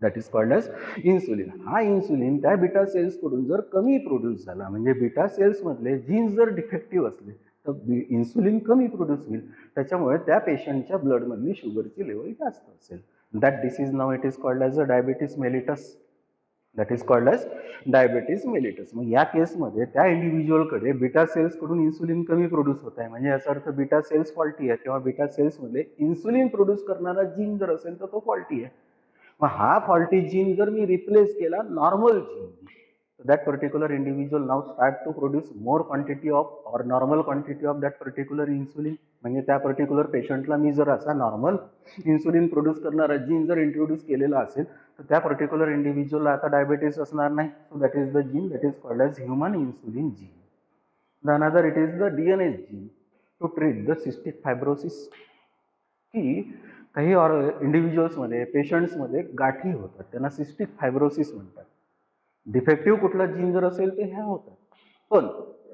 That is called as insulin. हा इन्सुलिन त्या बीटा सेल्सकडून जर कमी प्रोड्यूस झाला, म्हणजे बीटा सेल्समधले जीन्स जर डिफेक्टिव्ह असले तर इन्सुलिन कमी प्रोड्यूस होईल. त्याच्यामुळे त्या पेशंटच्या ब्लडमधली शुगरची लेवल जास्त असेल. That disease now it is called as a diabetes mellitus. That is called as diabetes mellitus. मग या केसमध्ये त्या इंडिव्हिज्युअलकडे बीटा सेल्सकडून इन्सुलिन कमी प्रोड्यूस होत आहे, म्हणजे याचा अर्थ बीटा सेल्स फॉल्टी आहे, किंवा बीटा सेल्समध्ये इन्सुलिन प्रोड्यूस करणारा जीन जर असेल तर तो फॉल्टी आहे. मग हा फॉल्टी जीन जर मी रिप्लेस केला normal gene, that particular individual now start to produce more quantity of or normal quantity of that particular insulin. म्हणजे त्या पर्टिक्युलर पेशंटला मी जर असा नॉर्मल इन्सुलिन प्रोड्यूस करणारा जीन जर इंट्रोड्यूस केलेला असेल तर त्या पर्टिक्युलर इंडिव्हिज्युअलला आता डायबिटीस असणार नाही. So that is the gene that is called as human insulin gene. The another it is the DNA gene to treat the cystic fibrosis. की काही इंडिव्हिज्युअल्समध्ये, पेशंट्समध्ये गाठी होतात, त्यांना सिस्टिक फायब्रोसिस म्हणतात. डिफेक्टिव्ह कुठला जीन जर असेल तर ह्या होतात. पण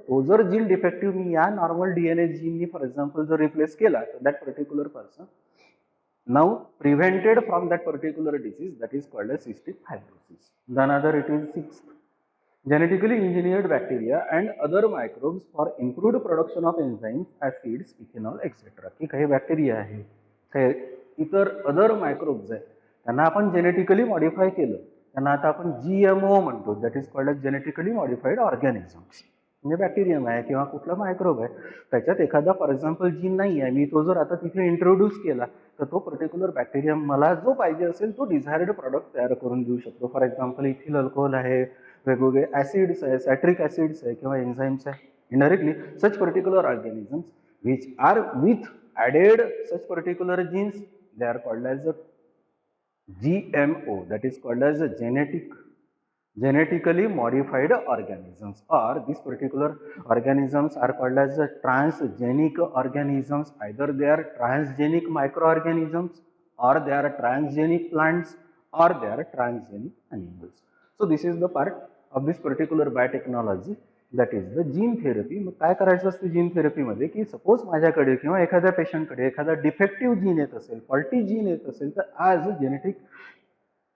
तो जर जीन डिफेक्टिव्ह मी या नॉर्मल डीएनए जीननी फॉर एक्झाम्पल जर रिप्लेस केला तर that particular person now prevented from that particular disease, that is called as cystic fibrosis. The another it is 6th, genetically engineered bacteria and other microbes for improved production of enzymes, acids, ethanol, etc. की काही bacteria आहे, काही इतर other microbes आहे, त्यांना आपण genetically modify केलं, त्यांना आता आपण GMO म्हणतो, that is called as genetically modified organisms. म्हणजे बॅक्टेरियम आहे किंवा कुठला मायक्रोब आहे, त्याच्यात एखादा फॉर एक्झाम्पल जीन नाही आहे, मी तो जर आता तिथे इंट्रोड्यूस केला तर तो पर्टिक्युलर बॅक्टेरियम मला जो पाहिजे असेल तो डिझायर्ड प्रॉडक्ट तयार करून देऊ शकतो. फॉर एक्झाम्पल इथिल अल्कोहोल आहे, वेगवेगळे ॲसिड्स आहे, सॅट्रिक ॲसिड्स आहे किंवा एन्झाईम्स आहे. Indirectly such particular organisms which are with added such particular genes, they are called as a GMO, that is called as a genetically modified organisms, or these particular organisms are called as a transgenic organisms. Either they are transgenic microorganisms, or they are transgenic plants, or they are transgenic animals. So this is the part of this particular biotechnology, that is the gene therapy. मग काय करायचं असतं gene थेरपीमध्ये, की suppose माझ्याकडे किंवा एखाद्या पेशंटकडे एखादा defective gene येत असेल, फॉल्टी जीन येत असेल, तर आज जेनेटिक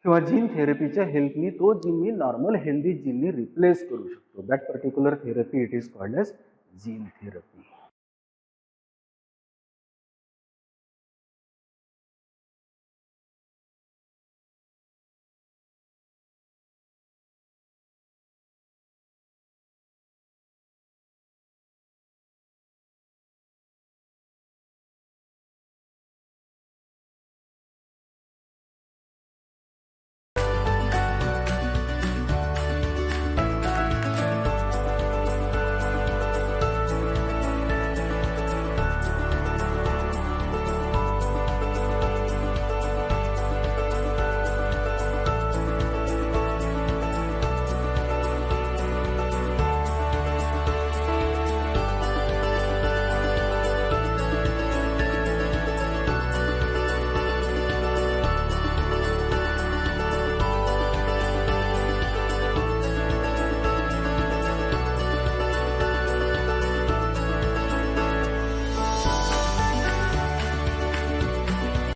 किंवा जीन थेरपीच्या हेल्पनी तो जीन मी नॉर्मल हेल्दी जीननी रिप्लेस करू शकतो. That particular therapy it is called as gene therapy.